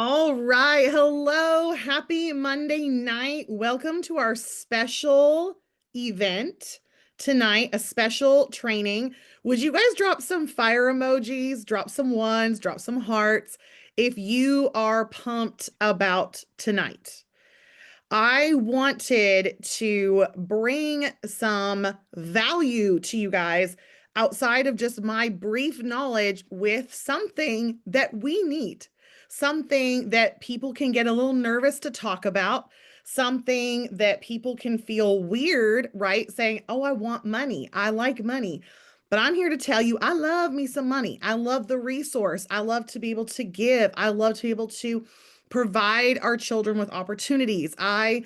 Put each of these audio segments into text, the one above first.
All right. Hello. Happy Monday night. Welcome to our special event tonight, a special training. Would you guys drop some fire emojis, drop some ones, drop some hearts if you are pumped about tonight? I wanted to bring some value to you guys outside of just my brief knowledge with something that we need, something that people can get a little nervous to talk about, something that people can feel weird, right? Saying, oh, I want money. I like money. But I'm here to tell you, I love me some money. I love the resource. I love to be able to give. I love to be able to provide our children with opportunities. I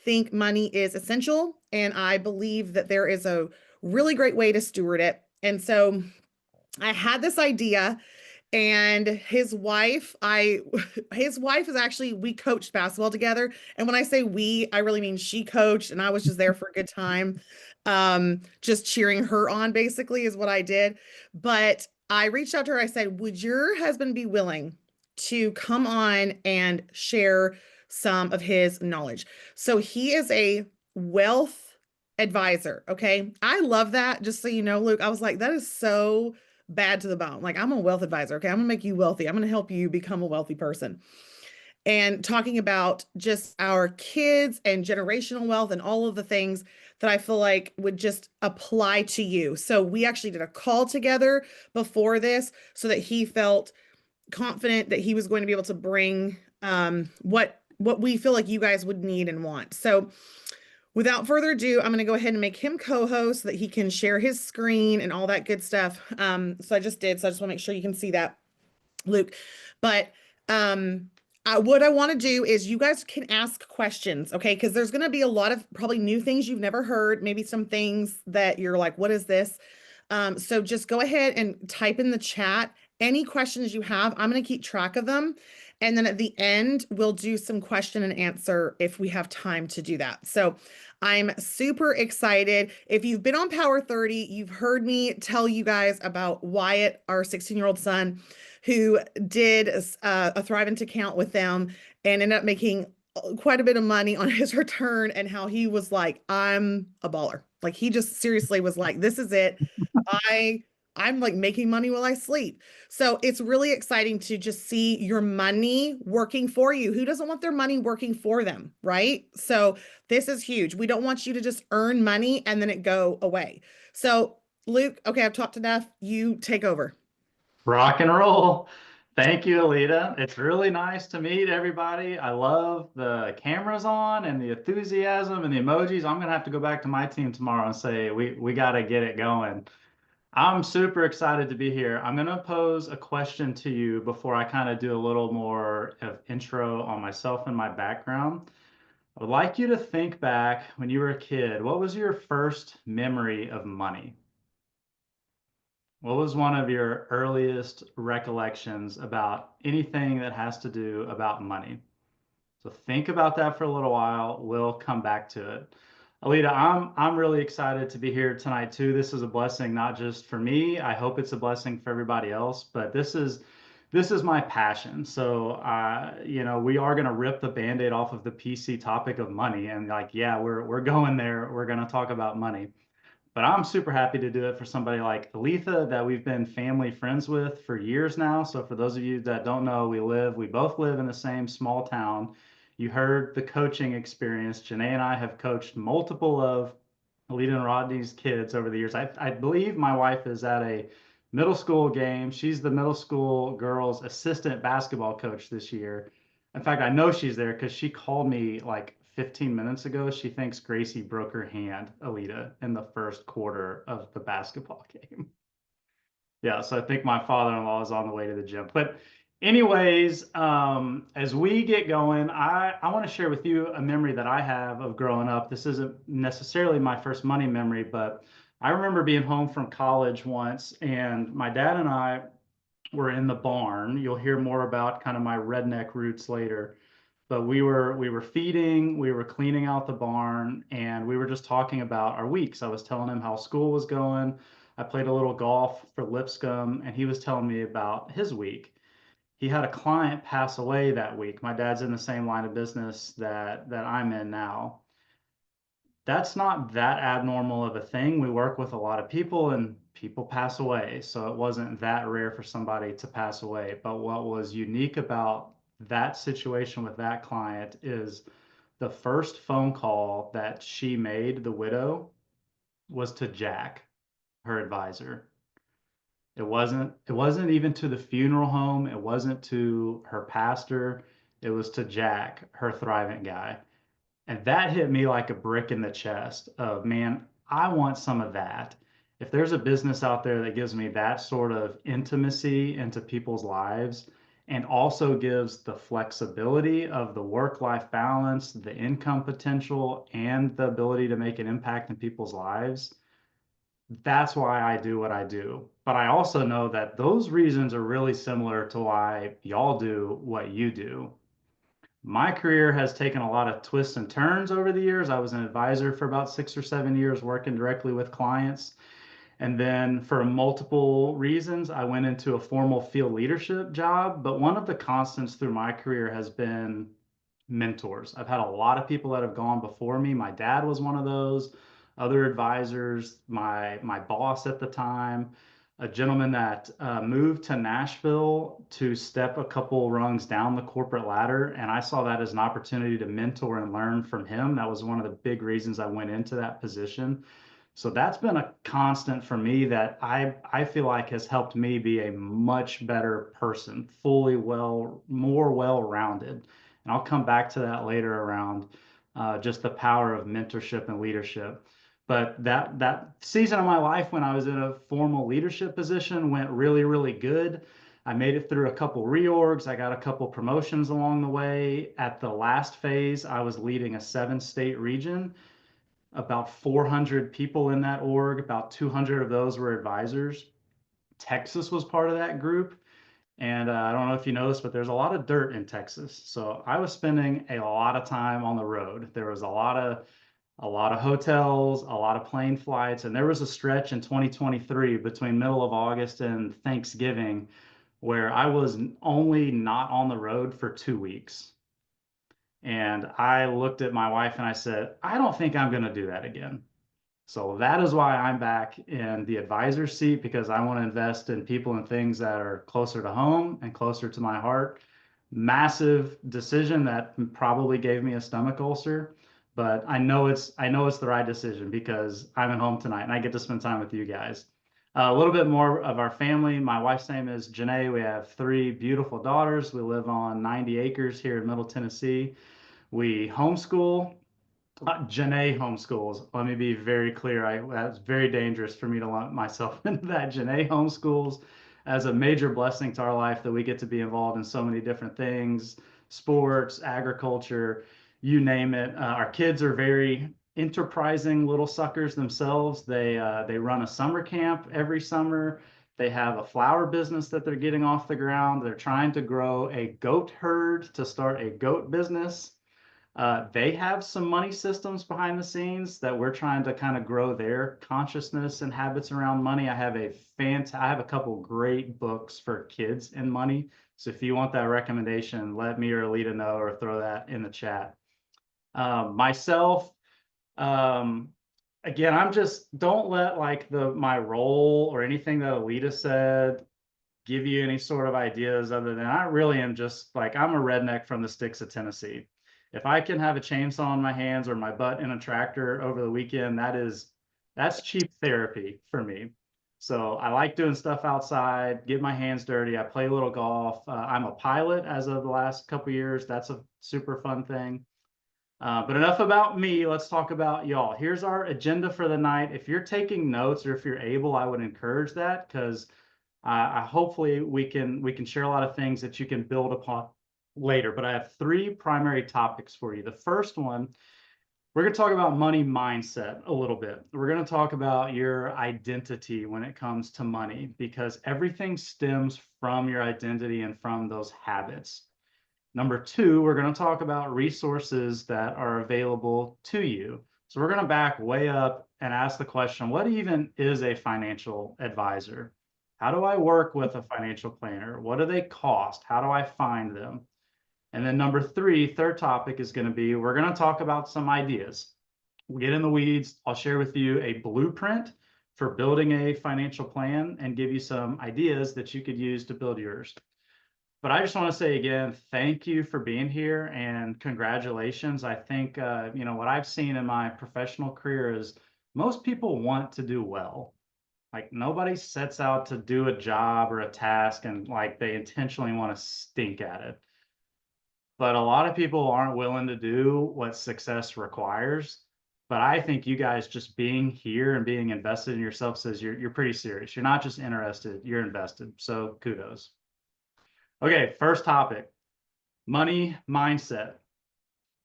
think money is essential, and I believe that there is a really great way to steward it. And so I had this idea, and his wife is actually, we coached basketball together. And when I say we, I really mean she coached and I was just there for a good time. Just cheering her on basically is what I did. But I reached out to her. I said, would your husband be willing to come on and share some of his knowledge? So he is a wealth advisor. Okay. I love that. Just so you know, Luke, I was like, that is so bad to the bone. Like, I'm a wealth advisor. Okay. I'm going to make you wealthy. I'm going to help you become a wealthy person. And talking about just our kids and generational wealth and all of the things that I feel like would just apply to you. So we actually did a call together before this so that he felt confident that he was going to be able to bring what we feel like you guys would need and want. So without further ado, I'm going to go ahead and make him co-host so that he can share his screen and all that good stuff. So I just did. So I just want to make sure you can see that, Luke. But what I want to do is you guys can ask questions, okay? Because there's going to be a lot of probably new things you've never heard, maybe some things that you're like, what is this? So just go ahead and type in the chat any questions you have. I'm going to keep track of them. And then at the end, we'll do some question and answer if we have time to do that. So I'm super excited. If you've been on Power 30, you've heard me tell you guys about Wyatt, our 16-year-old son, who did a Thrive Into Count with them and ended up making quite a bit of money on his return, and how he was like, I'm a baller. Like, he just seriously was like, this is it. I I'm like making money while I sleep. So it's really exciting to just see your money working for you. Who doesn't want their money working for them, right? So this is huge. We don't want you to just earn money and then it go away. So Luke, okay, I've talked enough. You take over. Rock and roll. Thank you, Alita. It's really nice to meet everybody. I love the cameras on and the enthusiasm and the emojis. I'm gonna have to go back to my team tomorrow and say we got to get it going. I'm super excited to be here. I'm gonna pose a question to you before I kind of do a little more of intro on myself and my background. I would like you to think back when you were a kid. What was your first memory of money? What was one of your earliest recollections about anything that has to do about money? So think about that for a little while. We'll come back to it. Alita, I'm really excited to be here tonight too. This is a blessing not just for me. I hope it's a blessing for everybody else, but this is my passion. So we are going to rip the band-aid off of the PC topic of money and like yeah, we're going there. We're going to talk about money. But I'm super happy to do it for somebody like Aletha that we've been family friends with for years now. So for those of you that don't know, we both live in the same small town. You heard the coaching experience. Janae and I have coached multiple of Alita and Rodney's kids over the years. I believe my wife is at a middle school game. She's the middle school girls assistant basketball coach this year. In fact, I know she's there because she called me like 15 minutes ago. She thinks Gracie broke her hand, Alita, in the first quarter of the basketball game. Yeah, so I think my father-in-law is on the way to the gym. But anyways, as we get going, I want to share with you a memory that I have of growing up. This isn't necessarily my first money memory, but I remember being home from college once, and my dad and I were in the barn. You'll hear more about kind of my redneck roots later. But we were feeding, we were cleaning out the barn, and we were just talking about our weeks. I was telling him how school was going. I played a little golf for Lipscomb, and he was telling me about his week. he had a client pass away that week. My dad's in the same line of business that I'm in now. That's not that abnormal of a thing. We work with a lot of people and people pass away. So it wasn't that rare for somebody to pass away. But what was unique about that situation with that client is the first phone call that she made, the widow, was to Jack, her advisor. It wasn't even to the funeral home. It wasn't to her pastor. It was to Jack, her Thrivent guy. And that hit me like a brick in the chest of, man, I want some of that. If there's a business out there that gives me that sort of intimacy into people's lives and also gives the flexibility of the work-life balance, the income potential, and the ability to make an impact in people's lives, that's why I do what I do. But I also know that those reasons are really similar to why y'all do what you do. My career has taken a lot of twists and turns over the years. I was an advisor for about 6 or 7 years, working directly with clients. And then for multiple reasons, I went into a formal field leadership job. But one of the constants through my career has been mentors. I've had a lot of people that have gone before me. My dad was one of those, other advisors, my boss at the time, a gentleman that moved to Nashville to step a couple rungs down the corporate ladder. And I saw that as an opportunity to mentor and learn from him. That was one of the big reasons I went into that position. So that's been a constant for me that I feel like has helped me be a much better person, more well-rounded. And I'll come back to that later around just the power of mentorship and leadership. But that season of my life when I was in a formal leadership position went really, really good. I made it through a couple reorgs. I got a couple promotions along the way. At the last phase, I was leading a 7-state region, about 400 people in that org, about 200 of those were advisors. Texas was part of that group. And I don't know if you noticed, but there's a lot of dirt in Texas. So I was spending a lot of time on the road. There was a lot of hotels, a lot of plane flights, and there was a stretch in 2023 between middle of August and Thanksgiving where I was only not on the road for 2 weeks. And I looked at my wife and I said, I don't think I'm going to do that again. So that is why I'm back in the advisor seat, because I want to invest in people and things that are closer to home and closer to my heart. Massive decision that probably gave me a stomach ulcer, but I know it's the right decision because I'm at home tonight and I get to spend time with you guys. A little bit more of our family. My wife's name is Janae. We have 3 beautiful daughters. We live on 90 acres here in Middle Tennessee. We homeschool. Janae homeschools. Let me be very clear. That's very dangerous for me to lump myself into that. Janae homeschools as a major blessing to our life that we get to be involved in so many different things, sports, agriculture, you name it. Our kids are very enterprising little suckers themselves. They run a summer camp every summer. They have a flower business that they're getting off the ground. They're trying to grow a goat herd to start a goat business. They have some money systems behind the scenes that we're trying to kind of grow their consciousness and habits around money. I have a couple great books for kids and money. So if you want that recommendation, let me or Alita know or throw that in the chat. Myself, um, again, don't let like my role or anything that Alita said give you any sort of ideas other than I really am just like, I'm a redneck from the sticks of Tennessee. If I can have a chainsaw in my hands or my butt in a tractor over the weekend, that's cheap therapy for me. So I like doing stuff outside, get my hands dirty. I play a little golf. I'm a pilot as of the last couple years. That's a super fun thing. But enough about me. Let's talk about y'all. Here's our agenda for the night. If you're taking notes or if you're able, I would encourage that because hopefully we can share a lot of things that you can build upon later. But I have 3 primary topics for you. The first one, we're going to talk about money mindset a little bit. We're going to talk about your identity when it comes to money because everything stems from your identity and from those habits. Number 2, we're going to talk about resources that are available to you. So we're going to back way up and ask the question, what even is a financial advisor? How do I work with a financial planner? What do they cost? How do I find them? And then number three, third topic is going to be, we're going to talk about some ideas. We'll get in the weeds. I'll share with you a blueprint for building a financial plan and give you some ideas that you could use to build yours. But I just want to say again, thank you for being here and congratulations. I think, what I've seen in my professional career is most people want to do well. Like nobody sets out to do a job or a task and like they intentionally want to stink at it. But a lot of people aren't willing to do what success requires. But I think you guys just being here and being invested in yourself says you're pretty serious. You're not just interested, you're invested. So kudos. Okay, first topic, money mindset.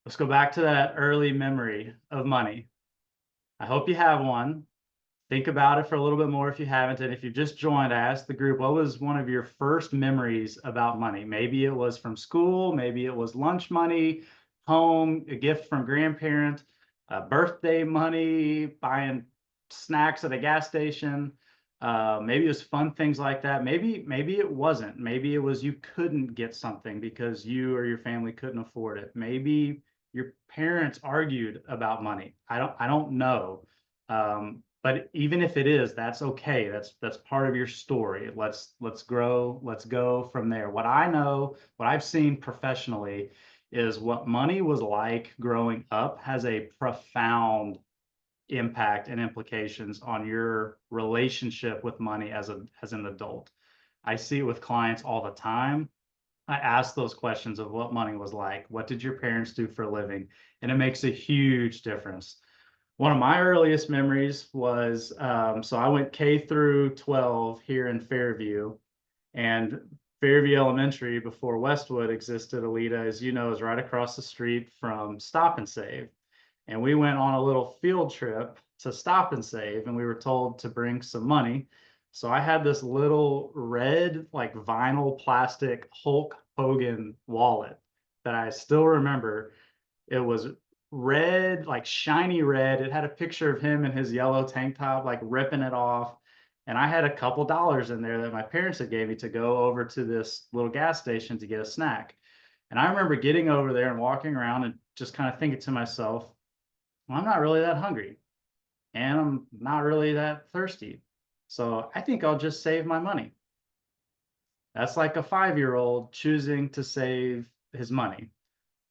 Let's go back to that early memory of money. I hope you have one. Think about it for a little bit more if you haven't. And if you just joined, I asked the group, what was one of your first memories about money? Maybe it was from school, maybe it was lunch money, home, a gift from grandparent, birthday money, buying snacks at a gas station. Maybe it was fun things like that. Maybe it wasn't. Maybe it was you couldn't get something because you or your family couldn't afford it. Maybe your parents argued about money. I don't know. But even if it is, that's okay. That's part of your story. Let's grow. Let's go from there. What I know, what I've seen professionally, is what money was like growing up has a profound impact and implications on your relationship with money as an adult. I see it with clients all the time. I ask those questions of what money was like. What did your parents do for a living? And it makes a huge difference. One of my earliest memories was, so I went K through 12 here in Fairview, and Fairview Elementary before Westwood existed, Alita, as you know, is right across the street from Stop and Save. And we went on a little field trip to Stop and Save, and we were told to bring some money. So I had this little red, like vinyl plastic Hulk Hogan wallet that I still remember. It was red, like shiny red. It had a picture of him in his yellow tank top, like ripping it off. And I had a couple dollars in there that my parents had gave me to go over to this little gas station to get a snack. And I remember getting over there and walking around and just kind of thinking to myself, well, I'm not really that hungry and I'm not really that thirsty. So I think I'll just save my money. That's like a 5-year-old choosing to save his money.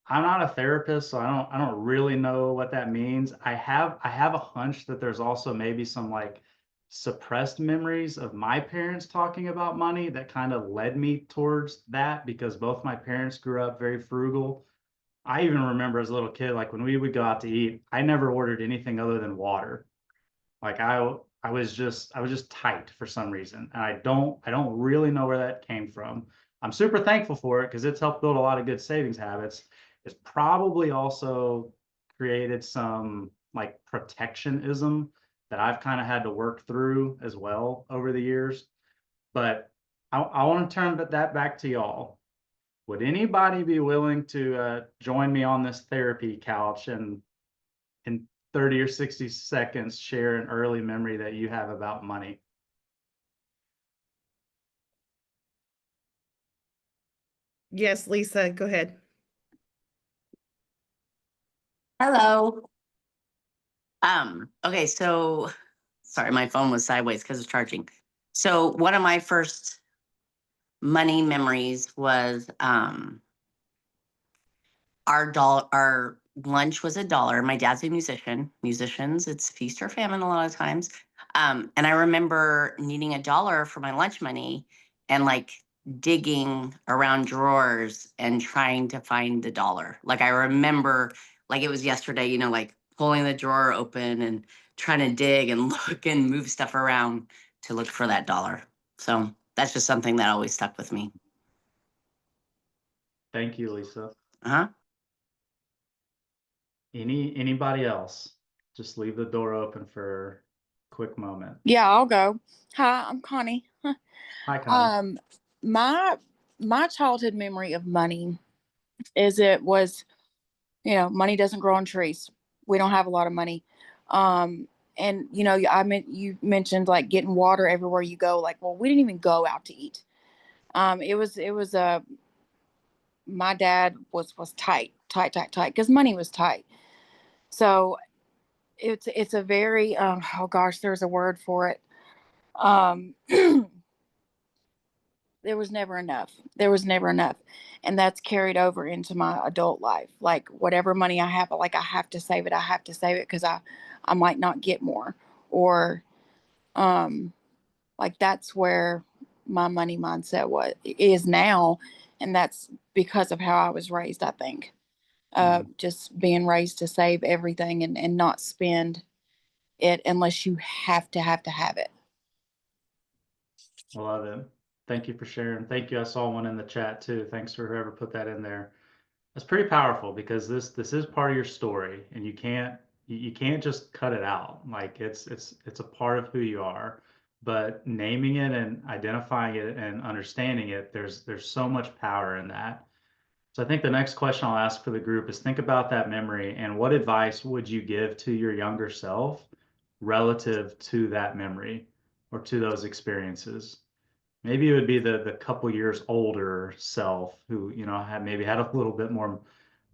I'm not a therapist, so I don't really know what that means. I have a hunch that there's also maybe some like suppressed memories of my parents talking about money that kind of led me towards that because both my parents grew up very frugal. I even remember as a little kid, like when we would go out to eat, I never ordered anything other than water. Like I was just tight for some reason. And I don't really know where that came from. I'm super thankful for it because it's helped build a lot of good savings habits. It's probably also created some like protectionism that I've kind of had to work through as well over the years. But I want to turn that back to y'all. Would anybody be willing to join me on this therapy couch and in 30 or 60 seconds share an early memory that you have about money? Yes, Lisa, go ahead. Hello. Okay, so sorry, my phone was sideways because it's charging. So one of my first money memories was our lunch was $1. My dad's a musician. Musicians, it's feast or famine a lot of times. And I remember needing $1 for my lunch money and like digging around drawers and trying to find the dollar. Like I remember like it was yesterday, like pulling the drawer open and trying to dig and look and move stuff around to look for that dollar. So that's just something that always stuck with me. Thank you, Lisa. Uh-huh. Anybody else? Just leave the door open for a quick moment. Yeah, I'll go. Hi, I'm Connie. Hi, Connie. My childhood memory of money is it was, money doesn't grow on trees. We don't have a lot of money. and you know, I meant you mentioned like getting water everywhere you go. Like, well, we didn't even go out to eat. It was my dad was tight because money was tight. So it's a very oh gosh, there's a word for it. Um, there was never enough. There was never enough. And that's carried over into my adult life. Like whatever money I have, like I have to save it. I have to save it because I might not get more. Or um like that's where my money mindset is now. And that's because of how I was raised, I think. Just being raised to save everything and not spend it unless you have it. I love it. Thank you for sharing. Thank you. I saw one in the chat too. Thanks for whoever put that in there. That's pretty powerful because this is part of your story, and you can't just cut it out. Like it's a part of who you are. But naming it and identifying it and understanding it, there's so much power in that. So I think the next question I'll ask for the group is think about that memory and what advice would you give to your younger self relative to that memory or to those experiences? Maybe it would be the couple years older self who, had maybe had a little bit more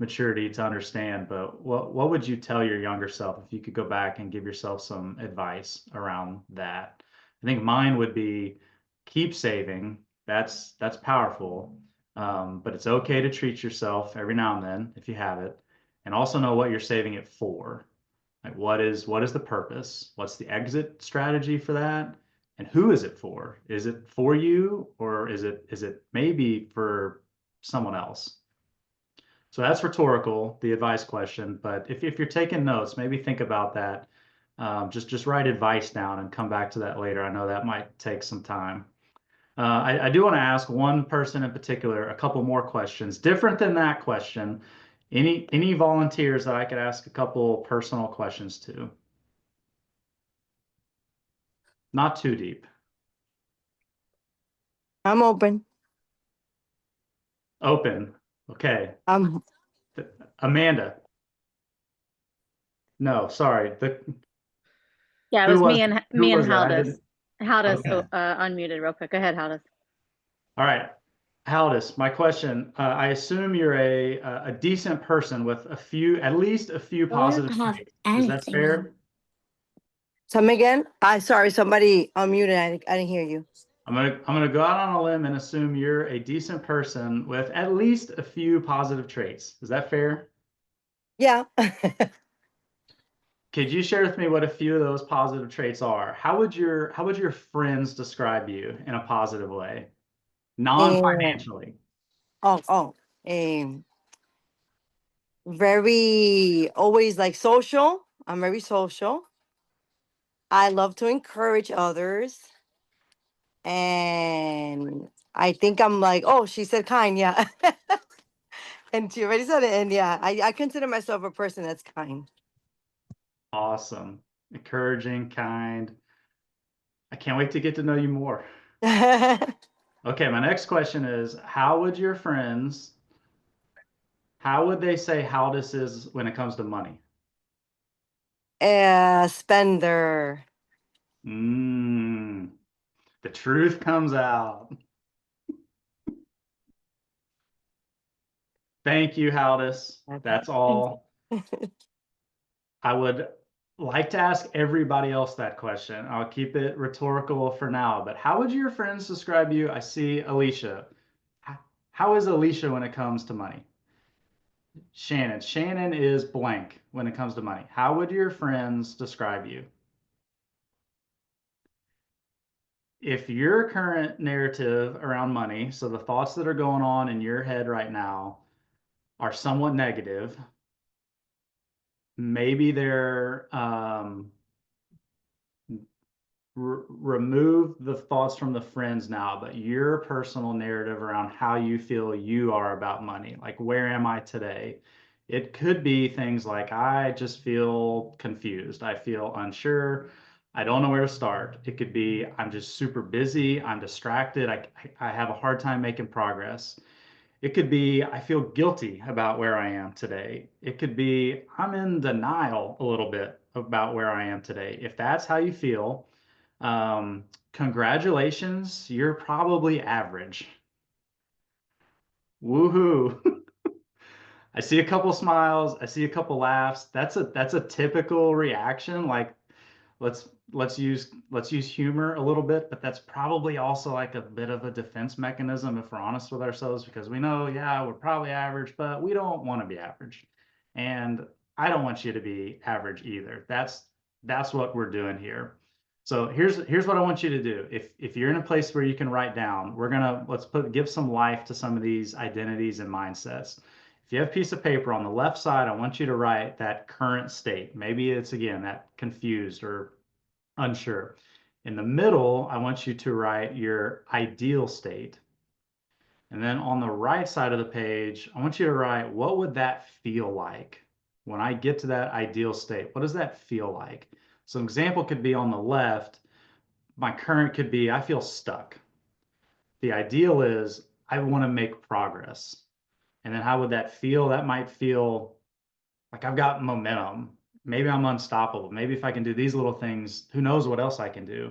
maturity to understand, but what would you tell your younger self if you could go back and give yourself some advice around that? I think mine would be keep saving. That's powerful. But it's okay to treat yourself every now and then if you have it, and also know what you're saving it for. Like what is the purpose? What's the exit strategy for that? And who is it for? Is it for you or is it maybe for someone else? So that's rhetorical, the advice question. But if you're taking notes, maybe think about that. Just write advice down and come back to that later. I know that might take some time. I do want to ask one person in particular a couple more questions, different than that question. Any volunteers that I could ask a couple personal questions to? Not too deep. I'm open. Open. Okay. Um, Amanda. No, sorry. Yeah, it Who was was me it? and Who me and was it? I Haldis. didn't. Haldis Okay. unmuted real quick. Go ahead, Haldis. All right. Haldis, my question, I assume you're a decent person with at least a few positive traits. Is that fair? Come again? Sorry, somebody unmuted. I didn't hear you. I'm gonna go out on a limb and assume you're a decent person with at least a few positive traits. Is that fair? Yeah. Could you share with me what a few of those positive traits are? How would your friends describe you in a positive way? Non-financially. Very always like social. I'm very social. I love to encourage others. And I think I'm like, oh, she said kind, yeah. And she already said it. And yeah, I consider myself a person that's kind. Awesome. Encouraging, kind. I can't wait to get to know you more. Okay, my next question is, how would they say Haldis is when it comes to money? Spender. The truth comes out. Thank you, Haldis. That's all. I would like to ask everybody else that question. I'll keep it rhetorical for now, but how would your friends describe you? I see Alicia. How is Alicia when it comes to money? Shannon. Shannon is blank when it comes to money. How would your friends describe you? If your current narrative around money, so the thoughts that are going on in your head right now are somewhat negative, maybe they're remove the thoughts from the friends now, but your personal narrative around how you feel you are about money, like where am I today? It could be things like I just feel confused, I feel unsure, I don't know where to start. It could be I'm just super busy, I'm distracted, I have a hard time making progress. It could be I feel guilty about where I am today. It could be I'm in denial a little bit about where I am today. If that's how you feel, congratulations, you're probably average. Woohoo. I see a couple smiles, I see a couple laughs. That's a typical reaction. Like let's use humor a little bit, but that's probably also like a bit of a defense mechanism if we're honest with ourselves, because we know, yeah, we're probably average, but we don't want to be average. And I don't want you to be average either. That's what we're doing here. So here's what I want you to do. If you're in a place where you can write down, let's give some life to some of these identities and mindsets. If you have a piece of paper on the left side, I want you to write that current state. Maybe it's again that confused or unsure. In the middle, I want you to write your ideal state. And then on the right side of the page, I want you to write, what would that feel like when I get to that ideal state? What does that feel like? So an example could be on the left, my current could be, I feel stuck. The ideal is I want to make progress. And then how would that feel? That might feel like I've got momentum. Maybe I'm unstoppable. Maybe if I can do these little things, who knows what else I can do?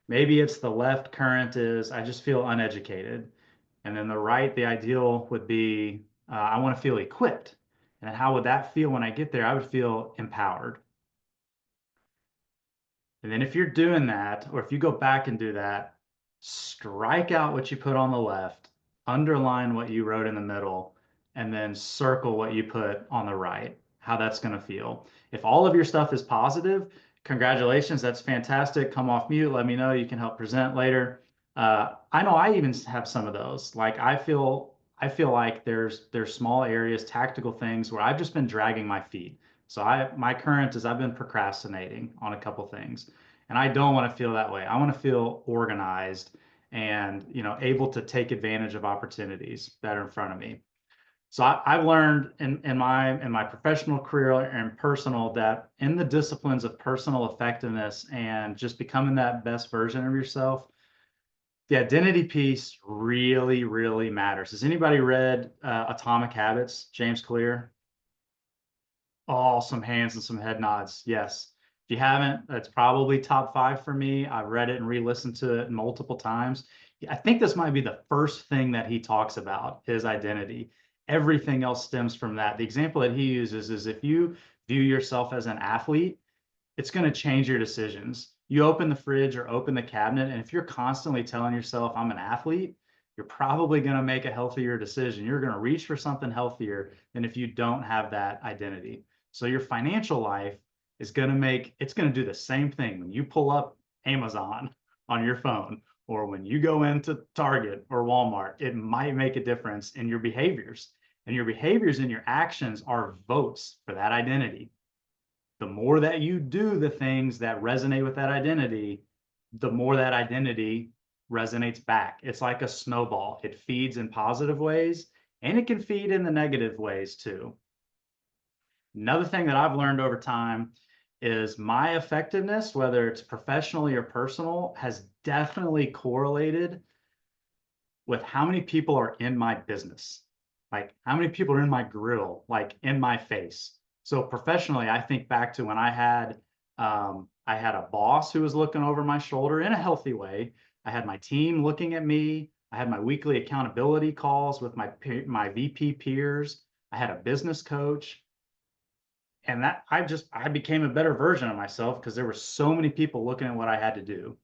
Maybe it's the left current is I just feel uneducated. And then the right, the ideal would be I want to feel equipped. And how would that feel when I get there? I would feel empowered. And then if you're doing that, or if you go back and do that, strike out what you put on the left, underline what you wrote in the middle, and then circle what you put on the right, how that's going to feel. If all of your stuff is positive, congratulations, that's fantastic. Come off mute, let me know. You can help present later. I know I even have some of those. Like I feel like there's small areas, tactical things where I've just been dragging my feet. So my current is I've been procrastinating on a couple things, and I don't want to feel that way. I want to feel organized and able to take advantage of opportunities that are in front of me. So I've learned in my professional career and personal that in the disciplines of personal effectiveness and just becoming that best version of yourself, the identity piece really, really matters. Has anybody read Atomic Habits, James Clear? Oh, some hands and some head nods. Yes. If you haven't, that's probably top 5 for me. I've read it and re-listened to it multiple times. I think this might be the first thing that he talks about is identity. Everything else stems from that. The example that he uses is if you view yourself as an athlete, it's going to change your decisions. You open the fridge or open the cabinet, and if you're constantly telling yourself, I'm an athlete, you're probably going to make a healthier decision. You're going to reach for something healthier than if you don't have that identity. So your financial life is going to do the same thing when you pull up Amazon on your phone or when you go into Target or Walmart. It might make a difference in your behaviors, and your behaviors and your actions are votes for that identity. The more that you do the things that resonate with that identity, the more that identity resonates back. It's like a snowball. It feeds in positive ways and it can feed in the negative ways too. Another thing that I've learned over time is my effectiveness, whether it's professionally or personal, has definitely correlated with how many people are in my business. Like how many people are in my grill, like in my face. So professionally, I think back to when I had a boss who was looking over my shoulder in a healthy way. I had my team looking at me. I had my weekly accountability calls with my VP peers. I had a business coach, and that I became a better version of myself because there were so many people looking at what I had to do.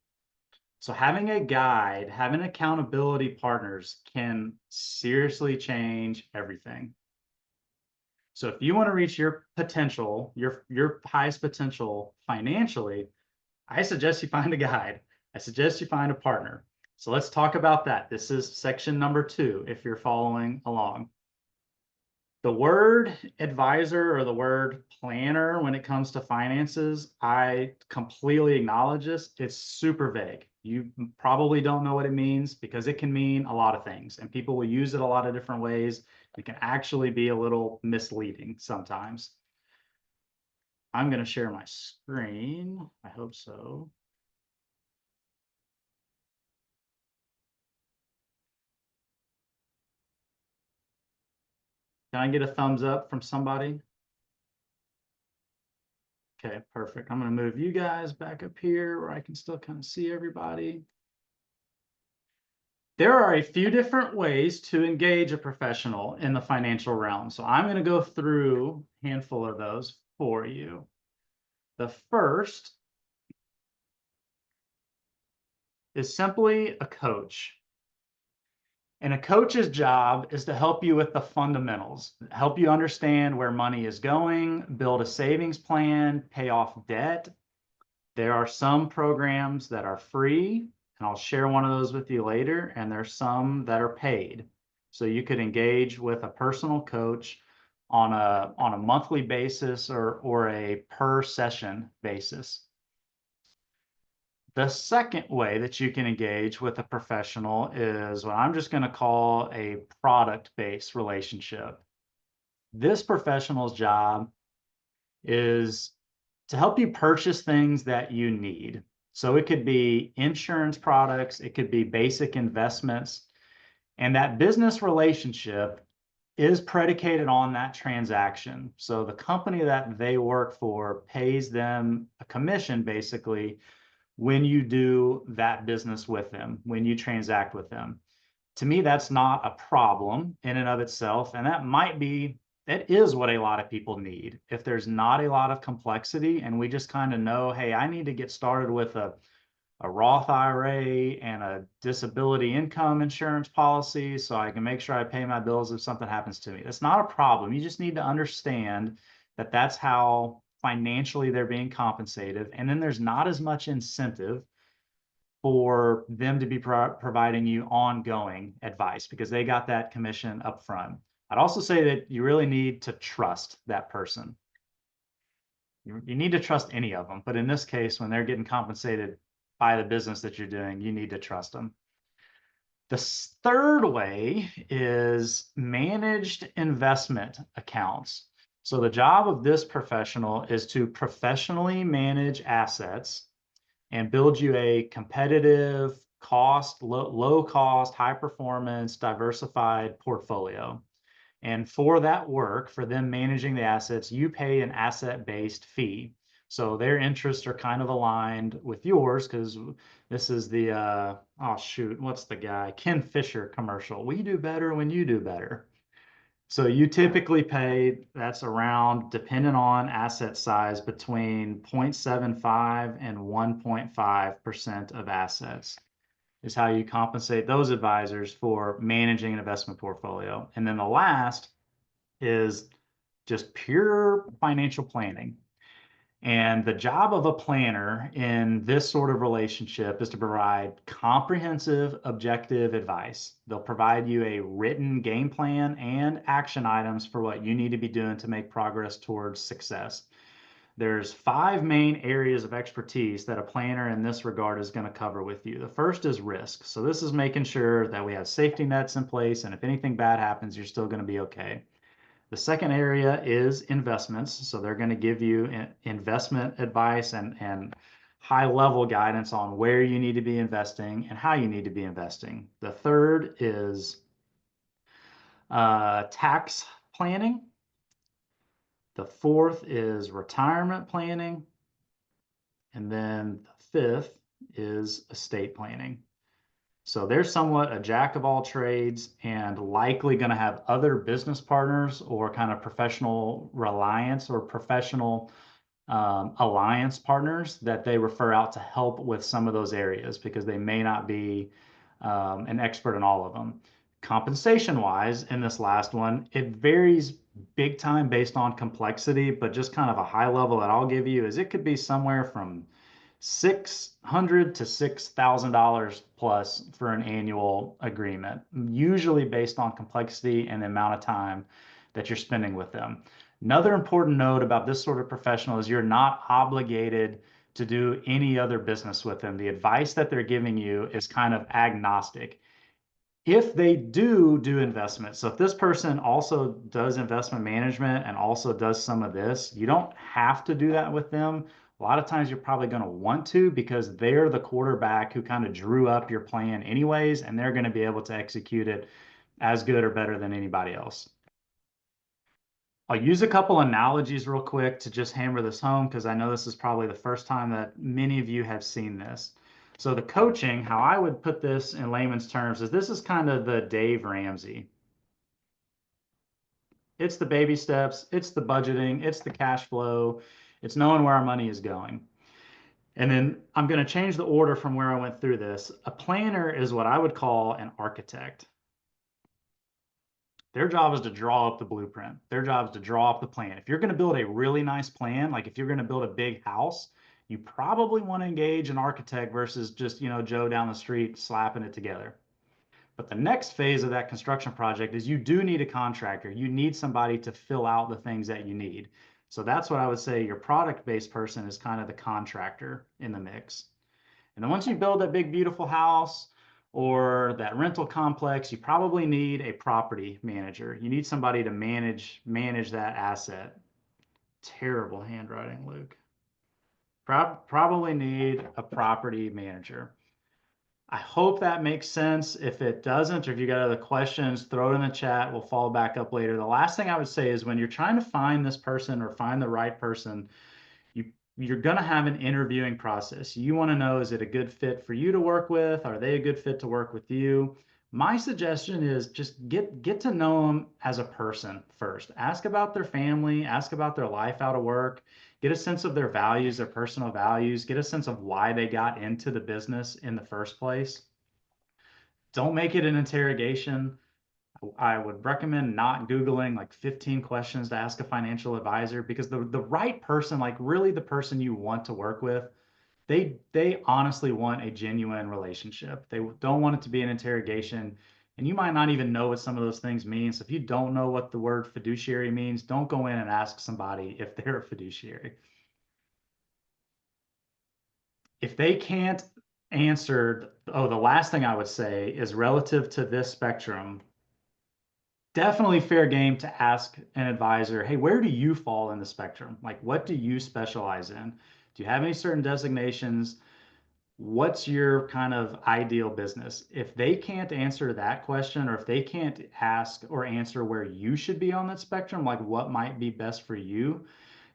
So having a guide, having accountability partners can seriously change everything. So if you want to reach your potential, your highest potential financially, I suggest you find a guide. I suggest you find a partner. So let's talk about that. This is section number 2, if you're following along. The word advisor or the word planner when it comes to finances, I completely acknowledge this. It's super vague. You probably don't know what it means because it can mean a lot of things and people will use it a lot of different ways. It can actually be a little misleading sometimes. I'm going to share my screen. I hope so. Can I get a thumbs up from somebody? Okay, perfect. I'm going to move you guys back up here where I can still kind of see everybody. There are a few different ways to engage a professional in the financial realm. So I'm going to go through a handful of those for you. The first is simply a coach. And a coach's job is to help you with the fundamentals, help you understand where money is going, build a savings plan, pay off debt. There are some programs that are free, and I'll share one of those with you later, and there's some that are paid. So you could engage with a personal coach on a monthly basis or a per session basis. The second way that you can engage with a professional is what I'm just going to call a product-based relationship. This professional's job is to help you purchase things that you need. So it could be insurance products, it could be basic investments, and that business relationship is predicated on that transaction. So the company that they work for pays them a commission basically when you do that business with them, when you transact with them. To me, that's not a problem in and of itself. And that is what a lot of people need. If there's not a lot of complexity and we just kind of know, hey, I need to get started with a Roth IRA and a disability income insurance policy so I can make sure I pay my bills if something happens to me. That's not a problem. You just need to understand that that's how financially they're being compensated. And then there's not as much incentive for them to be providing you ongoing advice because they got that commission up front. I'd also say that you really need to trust that person. You need to trust any of them, but in this case, when they're getting compensated by the business that you're doing, you need to trust them. The third way is managed investment accounts. So the job of this professional is to professionally manage assets and build you a competitive, low cost, high performance, diversified portfolio. And for that work, for them managing the assets, you pay an asset-based fee. So their interests are kind of aligned with yours because this is the, oh shoot, what's the guy? Ken Fisher commercial. We do better when you do better. So you typically pay, that's around, depending on asset size, between 0.75 and 1.5% of assets is how you compensate those advisors for managing an investment portfolio. And then the last is just pure financial planning. And the job of a planner in this sort of relationship is to provide comprehensive, objective advice. They'll provide you a written game plan and action items for what you need to be doing to make progress towards success. There's 5 main areas of expertise that a planner in this regard is going to cover with you. The first is risk. So this is making sure that we have safety nets in place, and if anything bad happens, you're still going to be okay. The second area is investments. So they're going to give you investment advice and high level guidance on where you need to be investing and how you need to be investing. The third is tax planning. The fourth is retirement planning. And then the fifth is estate planning. So they're somewhat a jack of all trades and likely going to have other business partners or kind of professional reliance or professional alliance partners that they refer out to help with some of those areas because they may not be an expert in all of them. Compensation wise, in this last one, it varies big time based on complexity, but just kind of a high level that I'll give you is it could be somewhere from $600 to $6,000 plus for an annual agreement, usually based on complexity and the amount of time that you're spending with them. Another important note about this sort of professional is you're not obligated to do any other business with them. The advice that they're giving you is kind of agnostic. If they do investments, so if this person also does investment management and also does some of this, you don't have to do that with them. A lot of times you're probably going to want to because they're the quarterback who kind of drew up your plan anyways, and they're going to be able to execute it as good or better than anybody else. I'll use a couple analogies real quick to just hammer this home because I know this is probably the first time that many of you have seen this. So the coaching, how I would put this in layman's terms, is this is kind of the Dave Ramsey. It's the baby steps, it's the budgeting, it's the cash flow, it's knowing where our money is going. And then I'm going to change the order from where I went through this. A planner is what I would call an architect. Their job is to draw up the blueprint. Their job is to draw up the plan. If you're going to build a really nice plan, like if you're going to build a big house, you probably want to engage an architect versus just, Joe down the street slapping it together. But the next phase of that construction project is you do need a contractor. You need somebody to fill out the things that you need. So that's what I would say your product-based person is kind of the contractor in the mix. And then once you build that big, beautiful house or that rental complex, you probably need a property manager. You need somebody to manage that asset. Terrible handwriting, Luke. Probably need a property manager. I hope that makes sense. If it doesn't, or if you got other questions, throw it in the chat. We'll follow back up later. The last thing I would say is when you're trying to find this person or find the right person, you're going to have an interviewing process. You want to know, is it a good fit for you to work with? Are they a good fit to work with you? My suggestion is just get to know them as a person first. Ask about their family, ask about their life out of work, get a sense of their values, their personal values, get a sense of why they got into the business in the first place. Don't make it an interrogation. I would recommend not Googling like 15 questions to ask a financial advisor, because the right person, like really the person you want to work with, they honestly want a genuine relationship. They don't want it to be an interrogation. And you might not even know what some of those things mean. So if you don't know what the word fiduciary means, don't go in and ask somebody if they're a fiduciary. If they can't answer, the last thing I would say is relative to this spectrum, definitely fair game to ask an advisor, hey, where do you fall in the spectrum? Like, what do you specialize in? Do you have any certain designations? What's your kind of ideal business? If they can't answer that question, or if they can't ask or answer where you should be on that spectrum, like what might be best for you,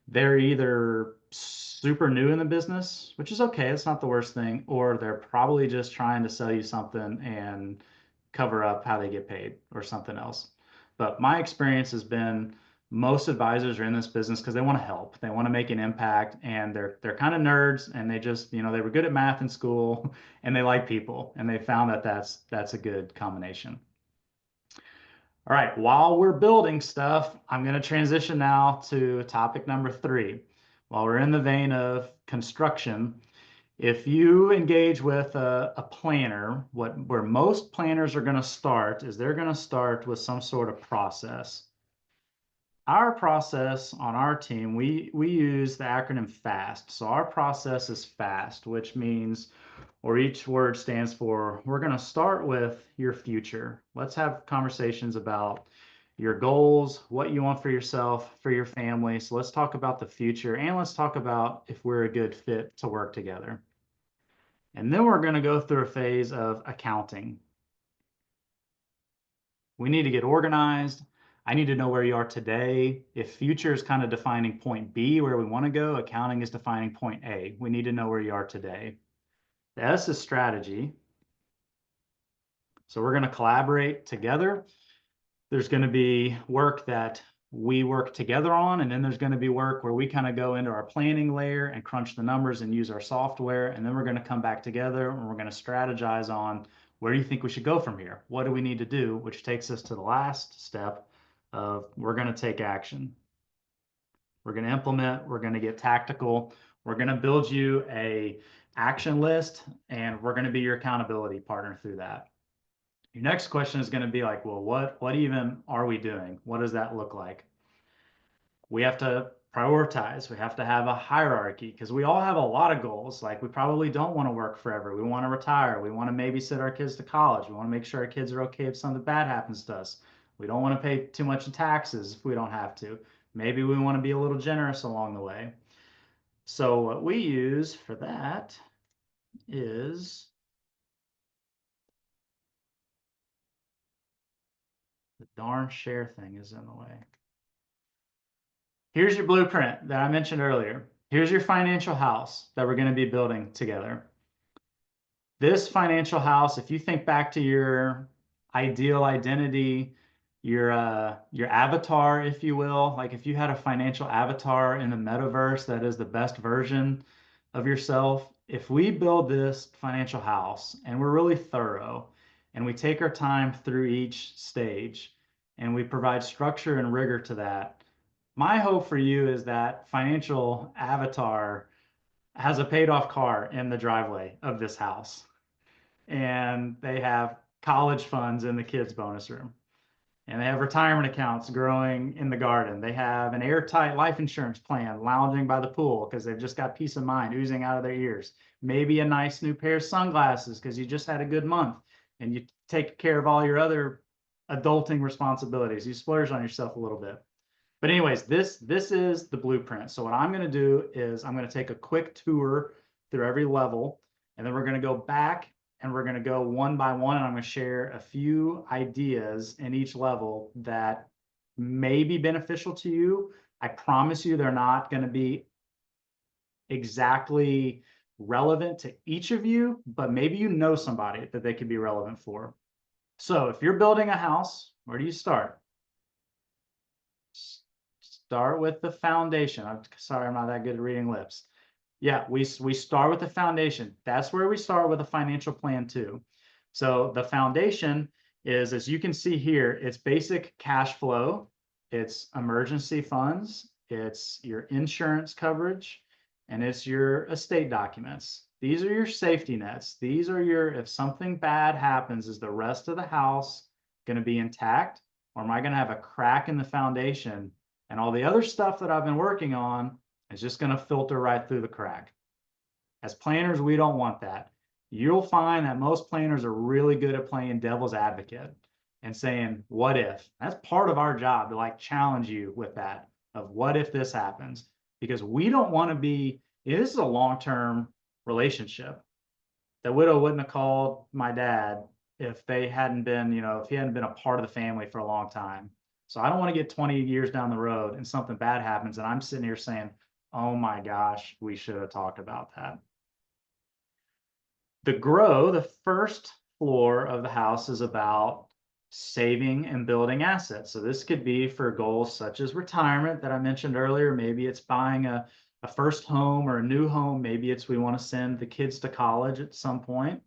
they're either super new in the business, which is okay, it's not the worst thing, or they're probably just trying to sell you something and cover up how they get paid or something else. But my experience has been most advisors are in this business because they want to help, they want to make an impact, and they're kind of nerds, and they just, they were good at math in school and they like people, and they found that that's a good combination. All right, while we're building stuff, I'm going to transition now to topic number 3. While we're in the vein of construction, if you engage with a planner, where most planners are going to start is they're going to start with some sort of process. Our process on our team, we use the acronym FAST. So our process is FAST, which means, or each word stands for, we're going to start with your future. Let's have conversations about your goals, what you want for yourself, for your family. So let's talk about the future, and let's talk about if we're a good fit to work together. And then we're going to go through a phase of accounting. We need to get organized. I need to know where you are today. If future is kind of defining point B, where we want to go, accounting is defining point A. We need to know where you are today. The S is strategy. So we're going to collaborate together. There's going to be work that we work together on, and then there's going to be work where we kind of go into our planning layer and crunch the numbers and use our software, and then we're going to come back together and we're going to strategize on where do you think we should go from here? What do we need to do? Which takes us to the last step of we're going to take action. We're going to implement, we're going to get tactical, we're going to build you a action list, and we're going to be your accountability partner through that. Your next question is going to be like, well, what even are we doing? What does that look like? We have to prioritize. We have to have a hierarchy, because we all have a lot of goals. Like, we probably don't want to work forever. We want to retire. We want to maybe send our kids to college. We want to make sure our kids are okay if something bad happens to us. We don't want to pay too much in taxes if we don't have to. Maybe we want to be a little generous along the way. So what we use for that is the darn share thing is in the way. here's your blueprint that I mentioned earlier. Here's your financial house that we're going to be building together. This financial house, if you think back to your ideal identity, your avatar, if you will, like if you had a financial avatar in the metaverse that is the best version of yourself, if we build this financial house and we're really thorough and we take our time through each stage and we provide structure and rigor to that, my hope for you is that financial avatar has a paid off car in the driveway of this house, and they have college funds in the kids' bonus room, and they have retirement accounts growing in the garden. They have an airtight life insurance plan lounging by the pool because they've just got peace of mind oozing out of their ears. Maybe a nice new pair of sunglasses because you just had a good month and you take care of all your other adulting responsibilities. You splurge on yourself a little bit. But anyways, this is the blueprint. So what I'm going to do is I'm going to take a quick tour through every level, and then we're going to go back and we're going to go one by one, and I'm going to share a few ideas in each level that may be beneficial to you. I promise you they're not going to be exactly relevant to each of you, but maybe you know somebody that they could be relevant for. So if you're building a house, where do you start? Start with the foundation. I'm sorry, I'm not that good at reading lips. Yeah, we start with the foundation. That's where we start with a financial plan too. So the foundation is, as you can see here, it's basic cash flow, it's emergency funds, it's your insurance coverage, and it's your estate documents. These are your safety nets. These are your, if something bad happens, is the rest of the house going to be intact, or am I going to have a crack in the foundation and all the other stuff that I've been working on is just going to filter right through the crack? As planners, we don't want that. You'll find that most planners are really good at playing devil's advocate and saying, what if? That's part of our job, to like challenge you with that, of what if this happens? Because we don't want to be, this is a long-term relationship. The widow wouldn't have called my dad if they hadn't been, if he hadn't been a part of the family for a long time. So I don't want to get 20 years down the road and something bad happens and I'm sitting here saying, oh my gosh, we should have talked about that. The first floor of the house is about saving and building assets. So this could be for goals such as retirement that I mentioned earlier. Maybe it's buying a first home or a new home. Maybe it's we want to send the kids to college at some point.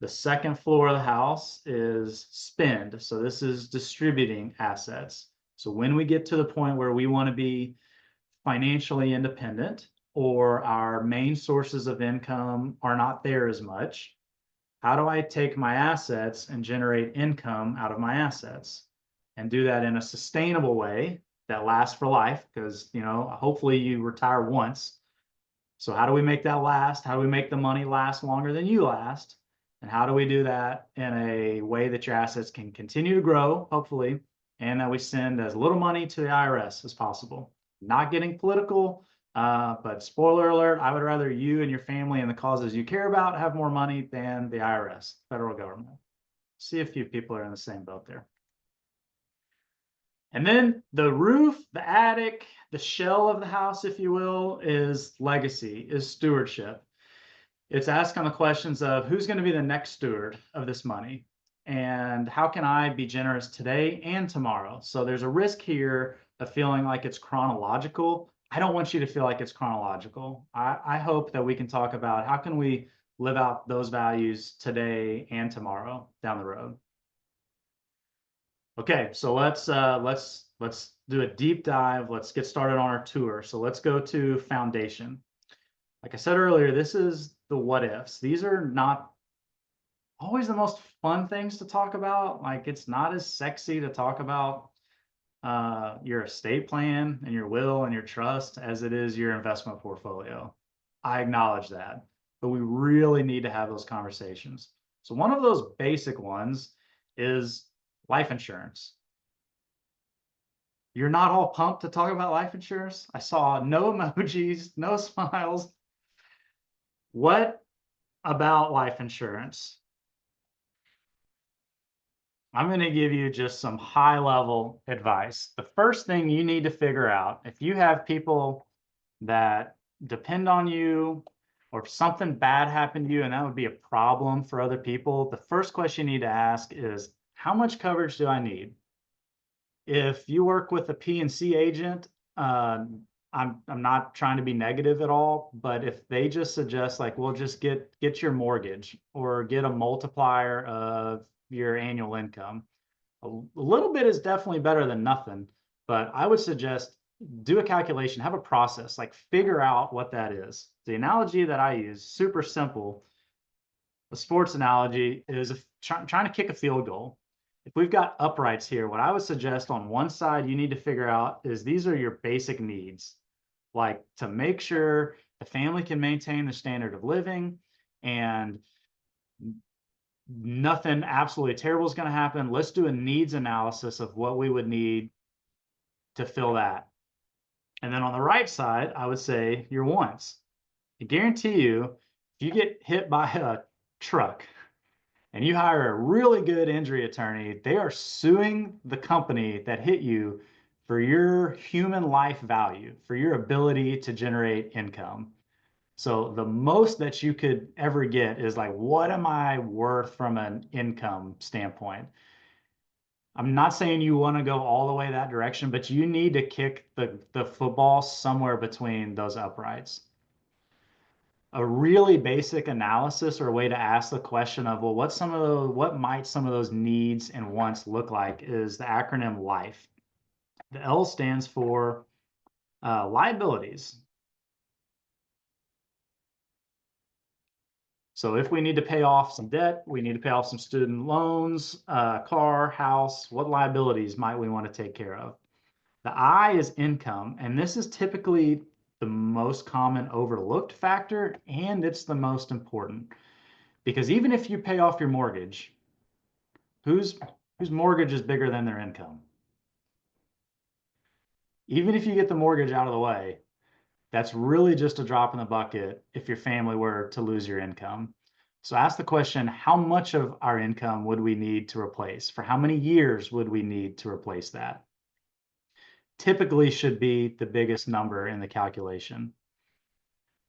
The second floor of the house is spend. So this is distributing assets. So when we get to the point where we want to be financially independent or our main sources of income are not there as much, how do I take my assets and generate income out of my assets and do that in a sustainable way that lasts for life? Because, hopefully you retire once. So how do we make that last? How do we make the money last longer than you last? And how do we do that in a way that your assets can continue to grow, hopefully, and that we send as little money to the IRS as possible? Not getting political, but spoiler alert, I would rather you and your family and the causes you care about have more money than the IRS, federal government. See a few people are in the same boat there. And then the roof, the attic, the shell of the house, if you will, is legacy, is stewardship. It's asking the questions of who's going to be the next steward of this money and how can I be generous today and tomorrow? So there's a risk here of feeling like it's chronological. I don't want you to feel like it's chronological. I hope that we can talk about how can we live out those values today and tomorrow down the road. Okay, so let's do a deep dive. Let's get started on our tour. So let's go to foundation. Like I said earlier, this is the what ifs. These are not always the most fun things to talk about. Like it's not as sexy to talk about your estate plan and your will and your trust as it is your investment portfolio. I acknowledge that, but we really need to have those conversations. So one of those basic ones is life insurance. You're not all pumped to talk about life insurance? I saw no emojis, no smiles. What about life insurance? I'm going to give you just some high level advice. The first thing you need to figure out, if you have people that depend on you, or if something bad happened to you and that would be a problem for other people, the first question you need to ask is, how much coverage do I need? If you work with a P&C agent, I'm not trying to be negative at all, but if they just suggest like, well, just get your mortgage or get a multiplier of your annual income, a little bit is definitely better than nothing. But I would suggest do a calculation, have a process, like figure out what that is. The analogy that I use, super simple. A sports analogy is trying to kick a field goal. If we've got uprights here, what I would suggest on one side you need to figure out is these are your basic needs, like to make sure the family can maintain the standard of living and nothing absolutely terrible is going to happen. Let's do a needs analysis of what we would need to fill that. And then on the right side, I would say your wants. I guarantee you, if you get hit by a truck and you hire a really good injury attorney, they are suing the company that hit you for your human life value, for your ability to generate income. So the most that you could ever get is like, what am I worth from an income standpoint? I'm not saying you want to go all the way that direction, but you need to kick the football somewhere between those uprights. A really basic analysis or way to ask the question of, well, what might some of those needs and wants look like is the acronym LIFE. The L stands for liabilities. So if we need to pay off some debt, we need to pay off some student loans, car, house, what liabilities might we want to take care of? The I is income, and this is typically the most common overlooked factor, and it's the most important. Because even if you pay off your mortgage, whose mortgage is bigger than their income? Even if you get the mortgage out of the way, that's really just a drop in the bucket if your family were to lose your income. So ask the question, how much of our income would we need to replace? For how many years would we need to replace that? Typically should be the biggest number in the calculation.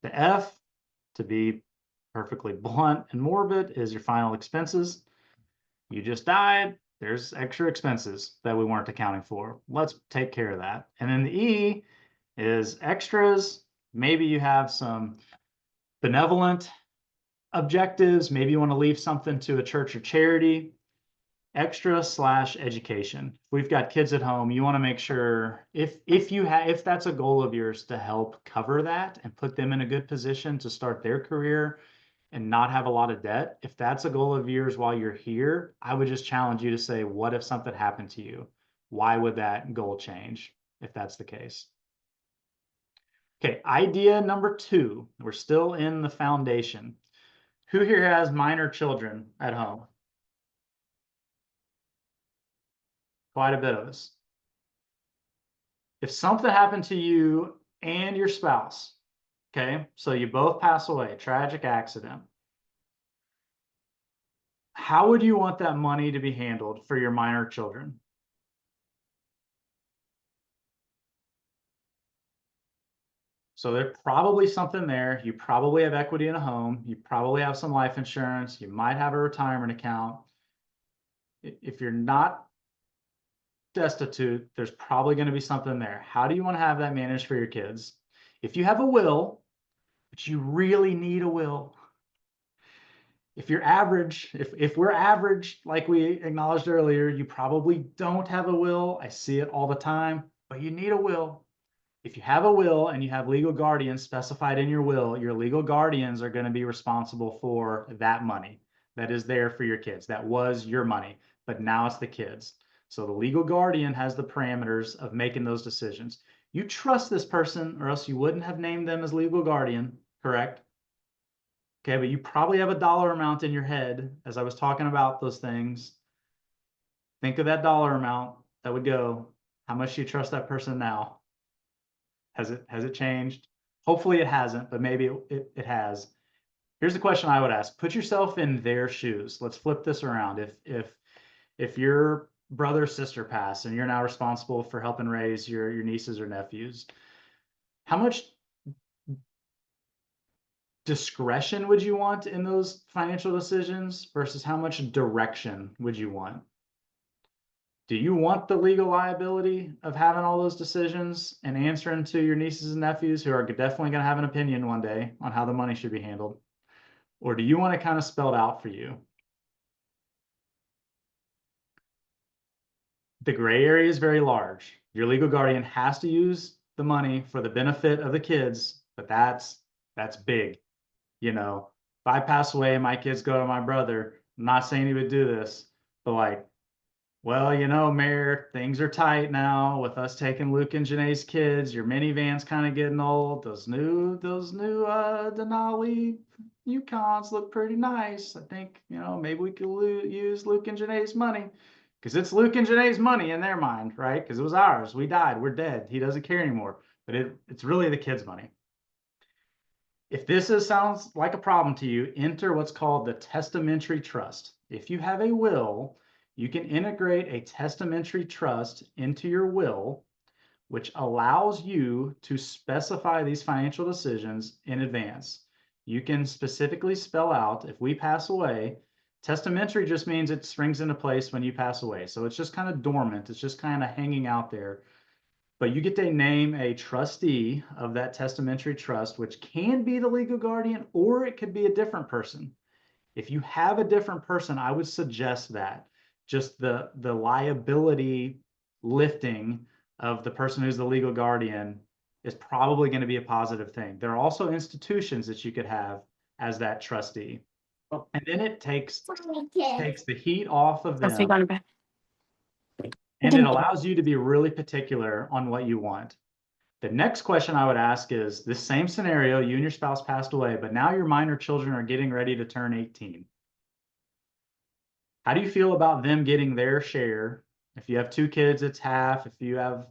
The F, to be perfectly blunt and morbid, is your final expenses. You just died, there's extra expenses that we weren't accounting for. Let's take care of that. And then the E is extras. Maybe you have some benevolent objectives. Maybe you want to leave something to a church or charity. Extra/education. If we've got kids at home, you want to make sure if that's a goal of yours to help cover that and put them in a good position to start their career and not have a lot of debt. If that's a goal of yours while you're here, I would just challenge you to say, what if something happened to you? Why would that goal change if that's the case? Okay, idea number 2. We're still in the foundation. Who here has minor children at home? Quite a bit of us. If something happened to you and your spouse, okay, so you both pass away, tragic accident, how would you want that money to be handled for your minor children? So there's probably something there. You probably have equity in a home. You probably have some life insurance. You might have a retirement account. If you're not destitute, there's probably going to be something there. How do you want to have that managed for your kids? If you have a will, but you really need a will, if you're average, if we're average, like we acknowledged earlier, you probably don't have a will. I see it all the time, but you need a will. If you have a will and you have legal guardians specified in your will, your legal guardians are going to be responsible for that money that is there for your kids. That was your money, but now it's the kids. So the legal guardian has the parameters of making those decisions. You trust this person or else you wouldn't have named them as legal guardian, correct? Okay, but you probably have a dollar amount in your head as I was talking about those things. Think of that dollar amount that would go, how much do you trust that person now? Has it changed? Hopefully it hasn't, but maybe it has. Here's the question I would ask. Put yourself in their shoes. Let's flip this around. If if your brother or sister passed and you're now responsible for helping raise your nieces or nephews, how much discretion would you want in those financial decisions versus how much direction would you want? Do you want the legal liability of having all those decisions and answering to your nieces and nephews who are definitely going to have an opinion one day on how the money should be handled? Or do you want it kind of spelled out for you? The gray area is very large. Your legal guardian has to use the money for the benefit of the kids, but that's big. You know, if I pass away, my kids go to my brother. I'm not saying he would do this, but like, well, you know, Mayor, things are tight now with us taking Luke and Janae's kids. Your minivan's kind of getting old. Those new Denali Yukons look pretty nice. I think, you know, maybe we could use Luke and Janae's money because it's Luke and Janae's money in their mind, right? Because it was ours. We died. We're dead. He doesn't care anymore. But it's really the kids' money. If this sounds like a problem to you, enter what's called the testamentary trust. If you have a will, you can integrate a testamentary trust into your will, which allows you to specify these financial decisions in advance. You can specifically spell out, if we pass away, testamentary just means it springs into place when you pass away. So it's just kind of dormant. It's just kind of hanging out there. But you get to name a trustee of that testamentary trust, which can be the legal guardian, or it could be a different person. If you have a different person, I would suggest that. Just the liability lifting of the person who's the legal guardian is probably going to be a positive thing. There are also institutions that you could have as that trustee. And then it takes the heat off of them. And it allows you to be really particular on what you want. The next question I would ask is this same scenario, you and your spouse passed away, but now your minor children are getting ready to turn 18. How do you feel about them getting their share? If you have 2 kids, it's half. If you have,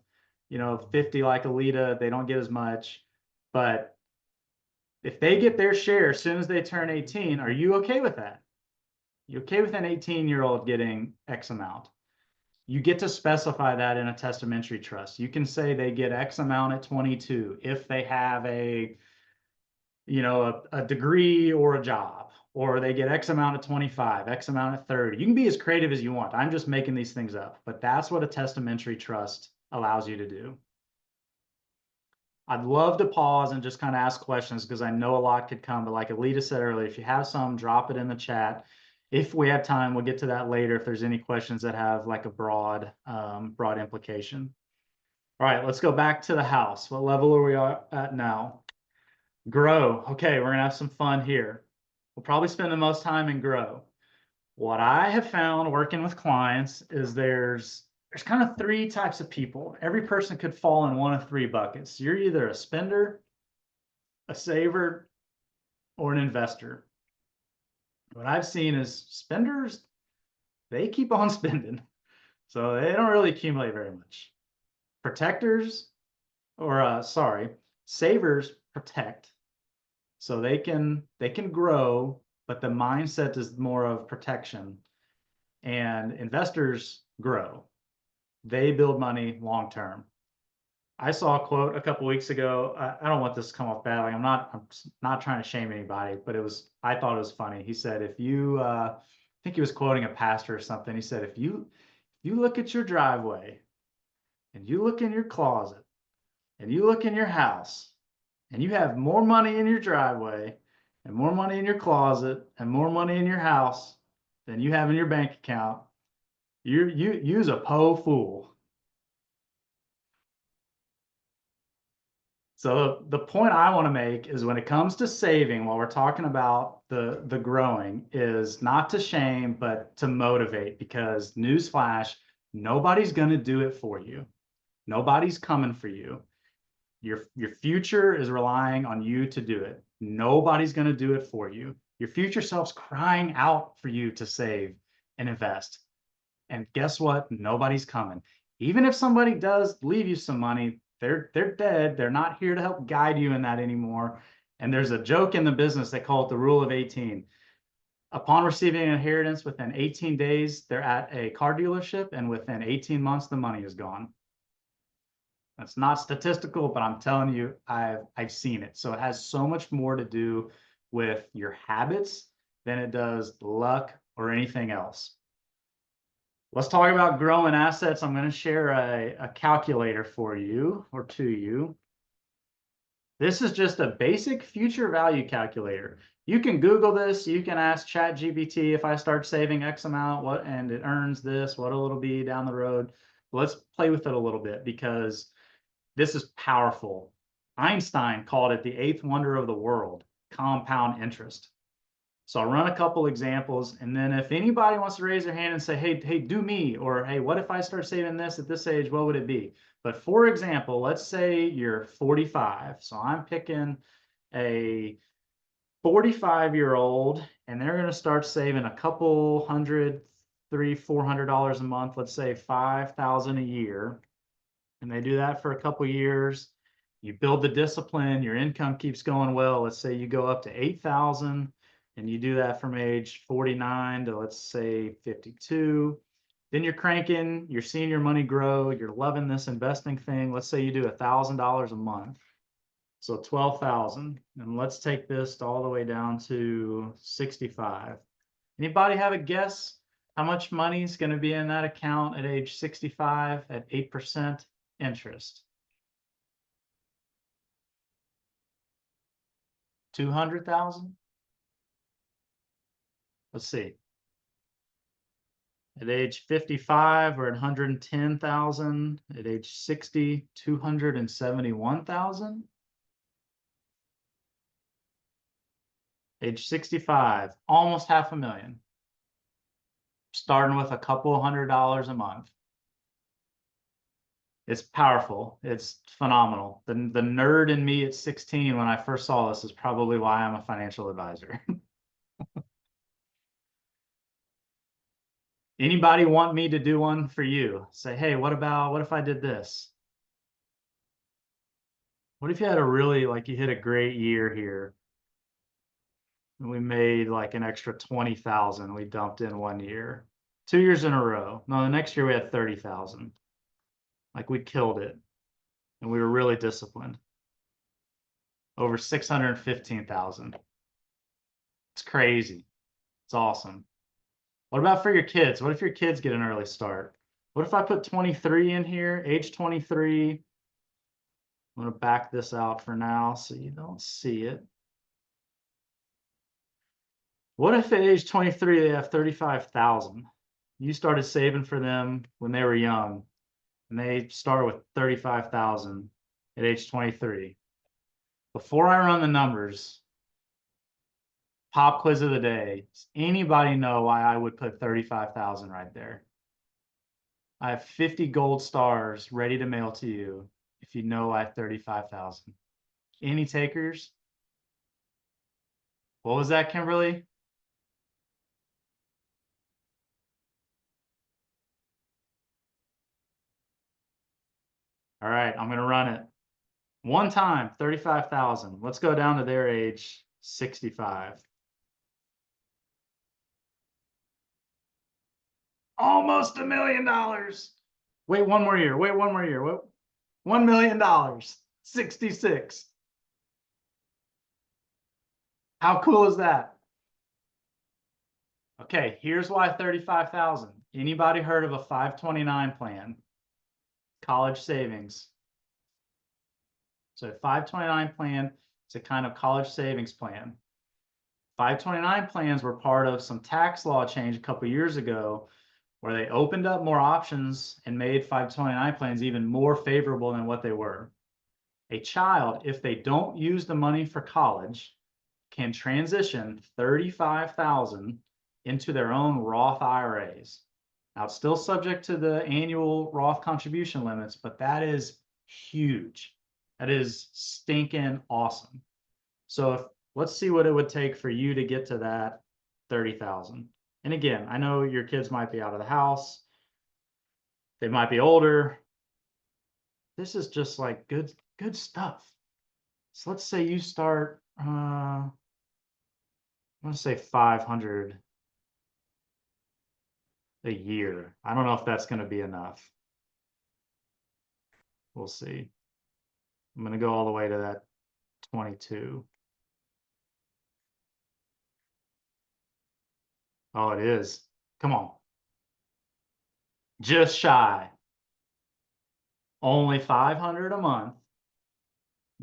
50 like Alita, they don't get as much. But if they get their share as soon as they turn 18, are you okay with that? You okay with an 18-year-old getting X amount? You get to specify that in a testamentary trust. You can say they get X amount at 22 if they have a degree or a job, or they get X amount at 25, X amount at 30. You can be as creative as you want. I'm just making these things up, but that's what a testamentary trust allows you to do. I'd love to pause and just kind of ask questions because I know a lot could come, but like Alita said earlier, if you have some, drop it in the chat. If we have time, we'll get to that later if there's any questions that have like a broad implication. All right, let's go back to the house. What level are we at now? Grow. Okay, we're gonna have some fun here. We'll probably spend the most time in grow. What I have found working with clients is there's kind of 3 types of people. Every person could fall in one of 3 buckets. You're either a spender, a saver, or an investor. What I've seen is spenders, they keep on spending. So they don't really accumulate very much. Savers protect. So they can grow, but the mindset is more of protection. And investors grow. They build money long term. I saw a quote a couple weeks ago. I don't want this to come off badly. I'm not trying to shame anybody, but I thought it was funny. He said, if you I think he was quoting a pastor or something. He said, if you look at your driveway and you look in your closet and you look in your house and you have more money in your driveway and more money in your closet and more money in your house than you have in your bank account, you's a po fool. So the point I want to make is when it comes to saving, while we're talking about the growing, is not to shame, but to motivate, because newsflash, nobody's going to do it for you. Nobody's coming for you. Your future is relying on you to do it. Nobody's going to do it for you. Your future self's crying out for you to save and invest. And guess what? Nobody's coming. Even if somebody does leave you some money, they're dead. They're not here to help guide you in that anymore. And there's a joke in the business, they call it the rule of 18. Upon receiving an inheritance within 18 days, they're at a car dealership, and within 18 months, the money is gone. That's not statistical, but I'm telling you, I've seen it. So it has so much more to do with your habits than it does luck or anything else. Let's talk about growing assets. I'm going to share a calculator for you or to you. This is just a basic future value calculator. You can Google this. You can ask ChatGPT, if I start saving X amount, what, and it earns this, what it'll be down the road. Let's play with it a little bit because this is powerful. Einstein called it the eighth wonder of the world, compound interest. So I'll run a couple examples, and then if anybody wants to raise their hand and say, hey, do me, or hey, what if I start saving this at this age, what would it be? But for example, let's say you're 45. So I'm picking a 45-year-old, and they're going to start saving a couple $300, $400 a month, let's say $5,000 a year. And they do that for a couple years. You build the discipline, your income keeps going well. Let's say you go up to 8,000, and you do that from age 49 to, let's say, 52. Then you're cranking, you're seeing your money grow, you're loving this investing thing. Let's say you do $1,000 a month. So 12,000. And let's take this all the way down to 65. Anybody have a guess how much money is going to be in that account at age 65 at 8% interest? 200,000? Let's see. At age 55, we're at 110,000. At age 60, 271,000. Age 65, almost $500,000. Starting with a couple $100 a month. It's powerful. It's phenomenal. The nerd in me at 16 when I first saw this is probably why I'm a financial advisor. Anybody want me to do one for you? Say, hey, what if I did this? What if you had a really, like, you hit a great year here and we made like an extra 20,000 we dumped in 1 year, 2 years in a row. No, the next year we had 30,000. Like, we killed it and we were really disciplined. Over 615,000. It's crazy. It's awesome. What about for your kids? What if your kids get an early start? What if I put 23 in here, age 23? I'm going to back this out for now so you don't see it. What if at age 23 they have 35,000? You started saving for them when they were young, and they start with 35,000 at age 23. Before I run the numbers, pop quiz of the day. Does anybody know why I would put 35,000 right there? I have 50 gold stars ready to mail to you if you know I have 35,000. Any takers? What was that, Kimberly? All right, I'm going to run it. One time, 35,000. Let's go down to their age, 65. Almost $1 million. Wait one more year. Wait one more year. What? $1 million. 66. How cool is that? Okay, here's why 35,000. Anybody heard of a 529 plan? College savings. So a 529 plan is a kind of college savings plan. 529 plans were part of some tax law change a couple years ago where they opened up more options and made 529 plans even more favorable than what they were. A child, if they don't use the money for college, can transition 35,000 into their own Roth IRAs. Now, it's still subject to the annual Roth contribution limits, but that is huge. That is stinking awesome. So let's see what it would take for you to get to that 30,000. And again, I know your kids might be out of the house. They might be older. This is just like good stuff. So let's say you start I'm gonna say 500 a year. I don't know if that's gonna be enough. We'll see. I'm gonna go all the way to that 22. Oh, it is. Come on. Just shy. Only 500 a month.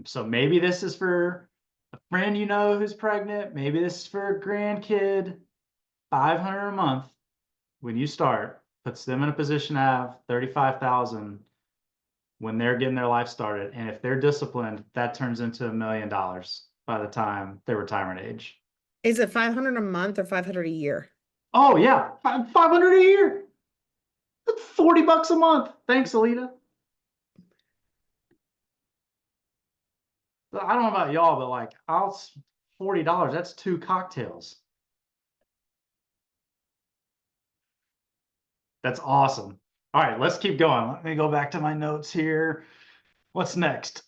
So maybe this is for a friend you know who's pregnant. Maybe this is for a grandkid. 500 a month when you start puts them in a position to have 35,000 when they're getting their life started. And if they're disciplined, that turns into $1 million by the time their retirement age. Is it 500 a month or 500 a year? Oh yeah, 500 a year. That's $40 a month. Thanks, Alita. I don't know about y'all, but like, $40. That's 2 cocktails. That's awesome. All right, let's keep going. Let me go back to my notes here. What's next?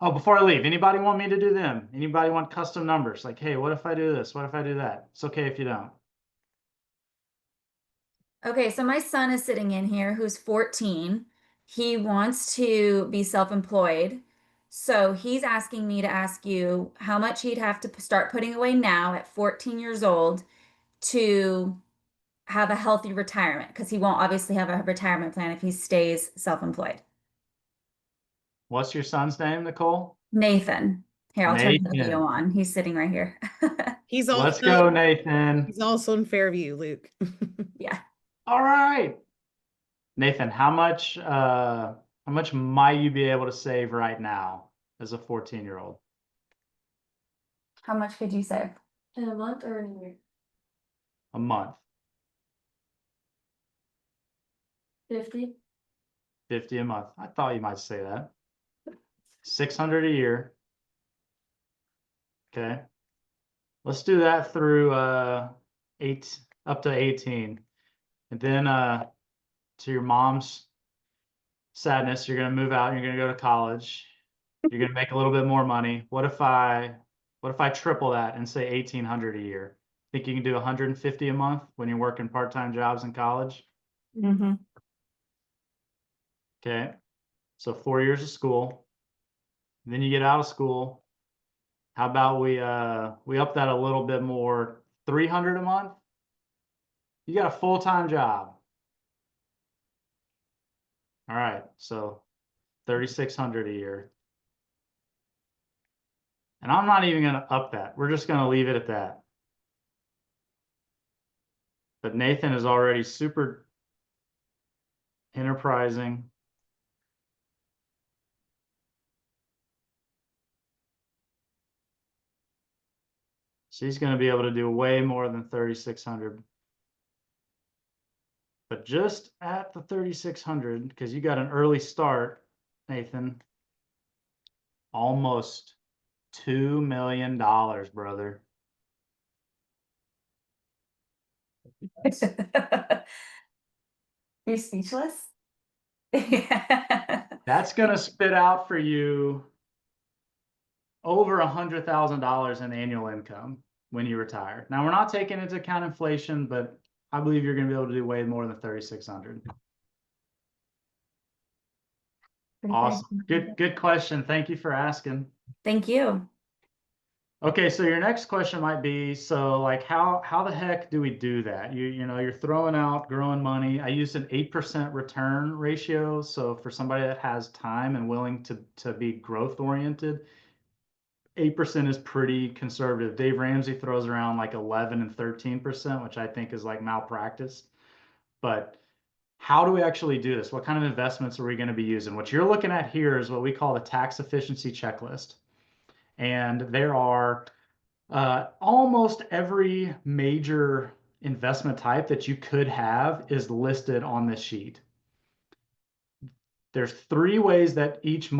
Oh, before I leave, anybody want me to do them? Anybody want custom numbers? Like, hey, what if I do this? What if I do that? It's okay if you don't. Okay, so my son is sitting in here who's 14. He wants to be self-employed. So he's asking me to ask you how much he'd have to start putting away now at 14 years old to have a healthy retirement, because he won't obviously have a retirement plan if he stays self-employed. What's your son's name, Nicole? Nathan. Here, I'll turn the video Nathan. on. He's sitting right here. He's Let's also go, Nathan. he's also in Fairview, Luke. Yeah. All right. Nathan, how much might you be able to save right now as a 14-year-old? How much could you save? In a month or in a year? A month. 50. 50 a month. I thought you might say that. 600 a year. Okay. Let's do that through up to 18. And then to your mom's sadness, you're gonna move out, you're gonna go to college, you're gonna make a little bit more money. What if I triple that and say 1,800 a year? Think you can do 150 a month when you're working part-time jobs in college? Mm-hmm. Okay. So 4 years of school. Then you get out of school. How about we up that a little bit more, 300 a month? You got a full-time job. All right, so 3,600 a year. And I'm not even gonna up that. We're just gonna leave it at that. But Nathan is already super enterprising. She's going to be able to do way more than 3,600. But just at the 3,600, because you got an early start, Nathan, almost $2 million, brother. You're speechless? Yeah. That's going to spit out for you over $100,000 in annual income when you retire. Now, we're not taking into account inflation, but I believe you're going to be able to do way more than 3,600. Awesome. Good question. Thank you for asking. Thank you. Okay, so your next question might be, so like how the heck do we do that? You know, you're throwing out growing money. I used an 8% return ratio. So for somebody that has time and willing to be growth oriented, 8% is pretty conservative. Dave Ramsey throws around like 11 and 13%, which I think is like malpractice. But how do we actually do this? What kind of investments are we going to be using? What you're looking at here is what we call the tax efficiency checklist. And there are almost every major investment type that you could have is listed on this sheet. There's 3 ways that each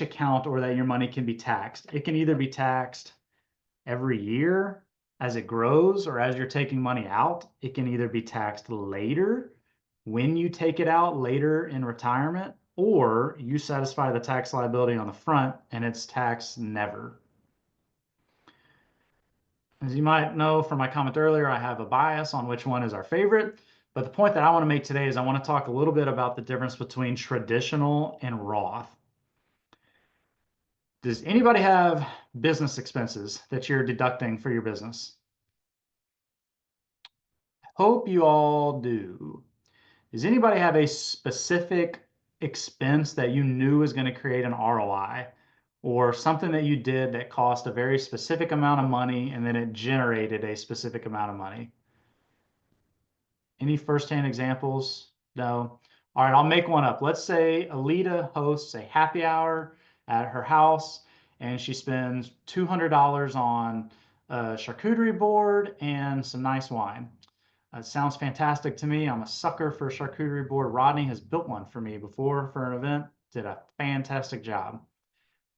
account or that your money can be taxed. It can either be taxed every year as it grows or as you're taking money out. It can either be taxed later when you take it out later in retirement, or you satisfy the tax liability on the front and it's taxed never. As you might know from my comment earlier, I have a bias on which one is our favorite. But the point that I want to make today is I want to talk a little bit about the difference between traditional and Roth. Does anybody have business expenses that you're deducting for your business? Hope you all do. Does anybody have a specific expense that you knew was going to create an ROI, or something that you did that cost a very specific amount of money and then it generated a specific amount of money? Any firsthand examples? No. All right, I'll make one up. Let's say Alita hosts a happy hour at her house and she spends $200 on a charcuterie board and some nice wine. Sounds fantastic to me. I'm a sucker for a charcuterie board. Rodney has built one for me before for an event. Did a fantastic job.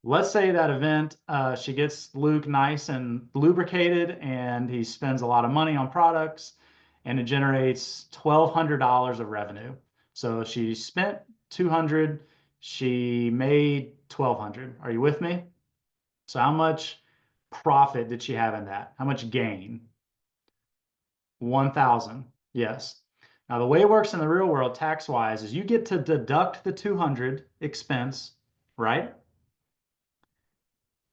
Let's say that event, she gets Luke nice and lubricated and he spends a lot of money on products and it generates $1,200 of revenue. So she spent 200, she made 1,200. Are you with me? So how much profit did she have in that? How much gain? 1,000. Yes. Now the way it works in the real world tax-wise is you get to deduct the 200 expense, right?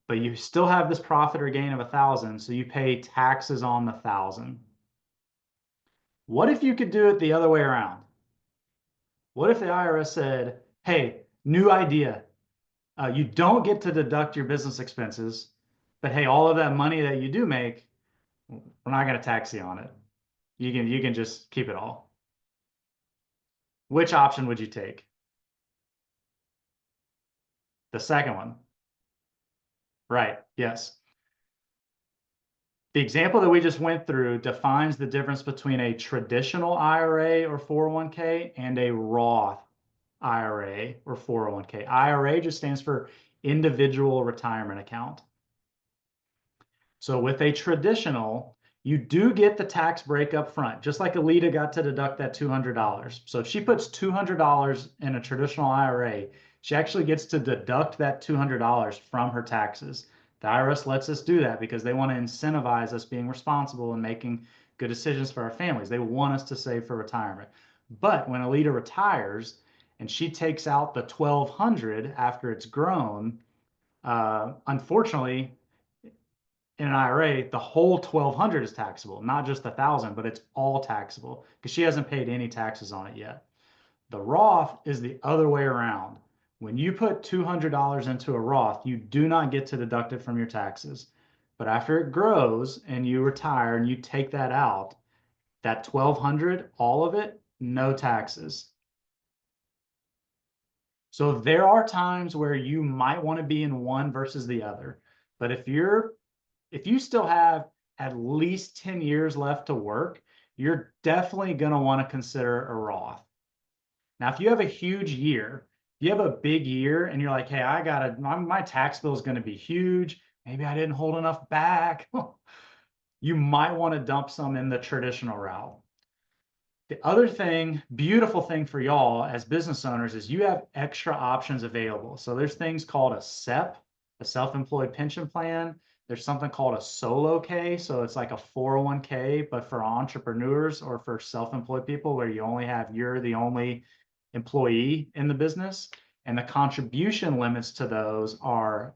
But you still have this profit or gain of 1,000, so you pay taxes on the 1,000. What if you could do it the other way around? What if the IRS said, hey, new idea. You don't get to deduct your business expenses, but hey, all of that money that you do make, we're not going to tax you on it. You can just keep it all. Which option would you take? The second one. Right, yes. The example that we just went through defines the difference between a traditional IRA or 401k and a Roth IRA or 401k. IRA just stands for individual retirement account. So with a traditional, you do get the tax break up front, just like Alita got to deduct that $200. So if she puts $200 in a traditional IRA, she actually gets to deduct that $200 from her taxes. The IRS lets us do that because they want to incentivize us being responsible and making good decisions for our families. They want us to save for retirement. But when Alita retires and she takes out the $1,200 after it's grown, unfortunately, in an IRA, the whole 1,200 is taxable, not just the 1,000, but it's all taxable because she hasn't paid any taxes on it yet. The Roth is the other way around. When you put $200 into a Roth, you do not get to deduct it from your taxes. But after it grows and you retire and you take that out, that 1,200, all of it, no taxes. So there are times where you might want to be in one versus the other. But if you still have at least 10 years left to work, you're definitely going to want to consider a Roth. Now, if you have a huge year, if you have a big year and you're like, hey, my tax bill is going to be huge. Maybe I didn't hold enough back. You might want to dump some in the traditional route. The other thing, beautiful thing for y'all as business owners is you have extra options available. So there's things called a SEP, a self-employed pension plan. There's something called a solo K. So it's like a 401k, but for entrepreneurs or for self-employed people where you're the only employee in the business. And the contribution limits to those are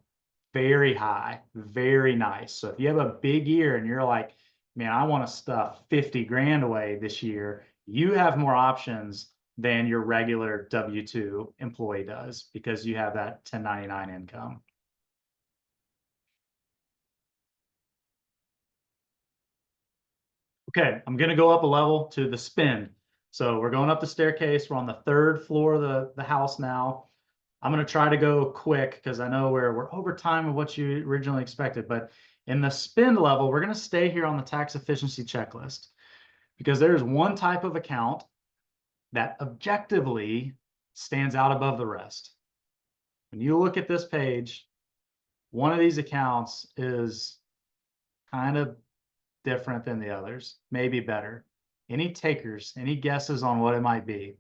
very high, very nice. So if you have a big year and you're like, man, I want to stuff 50 grand away this year, you have more options than your regular W-2 employee does because you have that 1099 income. Okay, I'm going to go up a level to the spend. So we're going up the staircase. We're on the 3rd floor of the house now. I'm going to try to go quick because I know we're over time of what you originally expected. But in the spend level, we're going to stay here on the tax efficiency checklist because there's one type of account that objectively stands out above the rest. When you look at this page, one of these accounts is kind of different than the others, maybe better. Any takers, any guesses on what it might be?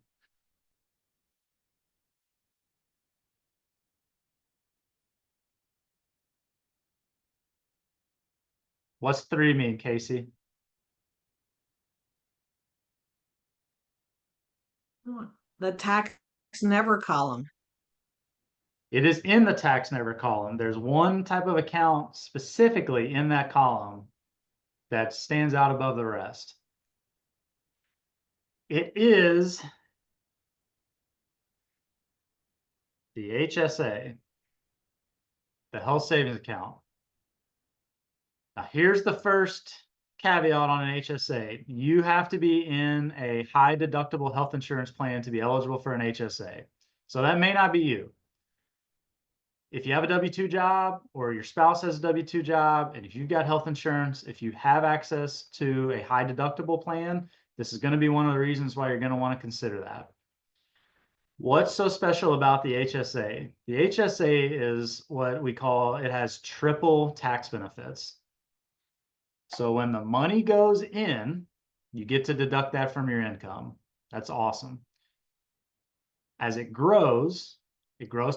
What's 3 mean, Casey? The tax never column. It is in the tax never column. There's one type of account specifically in that column that stands out above the rest. It is the HSA, the health savings account. Now, here's the first caveat on an HSA. You have to be in a high deductible health insurance plan to be eligible for an HSA. So that may not be you. If you have a W-2 job or your spouse has a W-2 job, and if you've got health insurance, if you have access to a high deductible plan, this is going to be one of the reasons why you're going to want to consider that. What's so special about the HSA? The HSA is what we call, it has triple tax benefits. So when the money goes in, you get to deduct that from your income. That's awesome. As it grows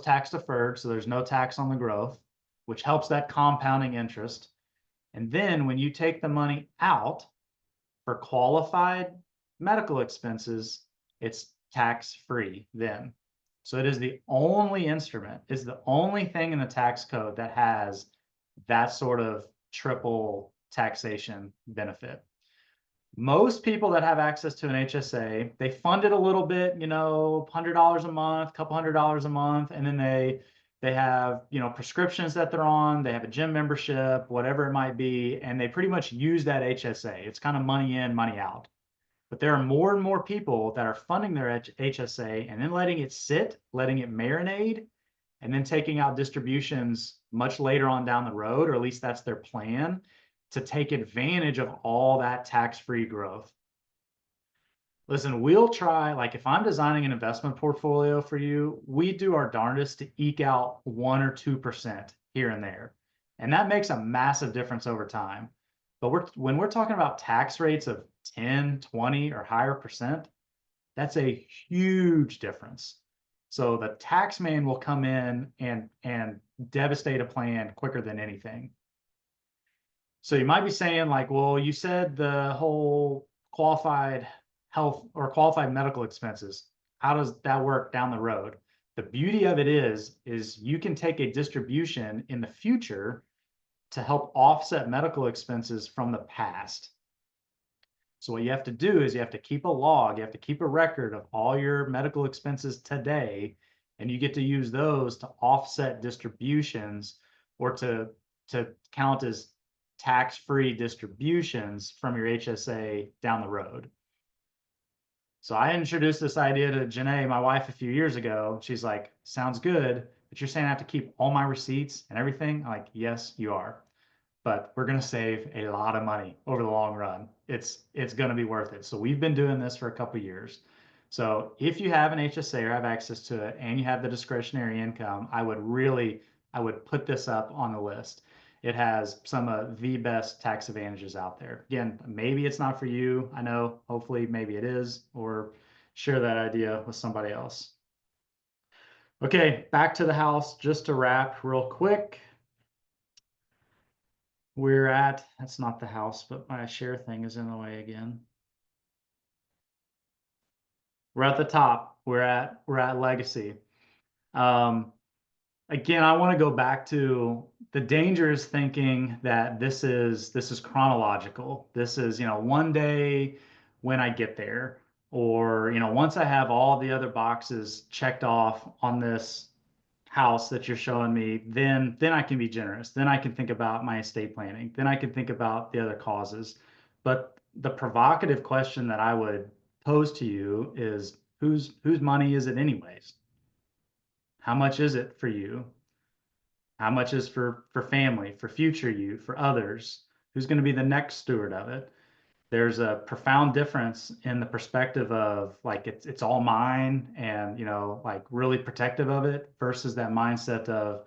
tax deferred, so there's no tax on the growth, which helps that compounding interest. And then when you take the money out for qualified medical expenses, it's tax-free then. So it is the only instrument, it's the only thing in the tax code that has that sort of triple taxation benefit. Most people that have access to an HSA, they fund it a little bit, you know, $100 a month, couple $100 a month, and then they have, you know, prescriptions that they're on, they have a gym membership, whatever it might be, and they pretty much use that HSA. It's kind of money in, money out. But there are more and more people that are funding their HSA and then letting it sit, letting it marinate, and then taking out distributions much later on down the road, or at least that's their plan, to take advantage of all that tax-free growth. Listen, we'll try, like if I'm designing an investment portfolio for you, we do our darndest to eke out 1 or 2% here and there. And that makes a massive difference over time. But when we're talking about tax rates of 10, 20 or higher percent, that's a huge difference. So the tax man will come in and devastate a plan quicker than anything. So you might be saying like, well, you said the whole qualified health or qualified medical expenses. How does that work down the road? The beauty of it is you can take a distribution in the future to help offset medical expenses from the past. So what you have to do is you have to keep a log, you have to keep a record of all your medical expenses today, and you get to use those to offset distributions or to count as tax-free distributions from your HSA down the road. So I introduced this idea to Janae, my wife, a few years ago. She's like, sounds good, but you're saying I have to keep all my receipts and everything? I'm like, yes, you are. But we're going to save a lot of money over the long run. It's going to be worth it. So we've been doing this for a couple of years. So if you have an HSA or have access to it and you have the discretionary income, I would put this up on the list. It has some of the best tax advantages out there. Again, maybe it's not for you. I know, hopefully maybe it is, or share that idea with somebody else. Okay, back to the house, just to wrap real quick. We're at, that's not the house, but my share thing is in the way again. We're at the top. We're at legacy. Again, I want to go back to the danger is thinking that this is chronological. This is, you know, one day when I get there, or, you know, once I have all the other boxes checked off on this house that you're showing me, then I can be generous. Then I can think about my estate planning. Then I can think about the other causes. But the provocative question that I would pose to you is, whose money is it anyways? How much is it for you? How much is for family, for future you, for others? Who's going to be the next steward of it? There's a profound difference in the perspective of like it's all mine and, you know, like really protective of it versus that mindset of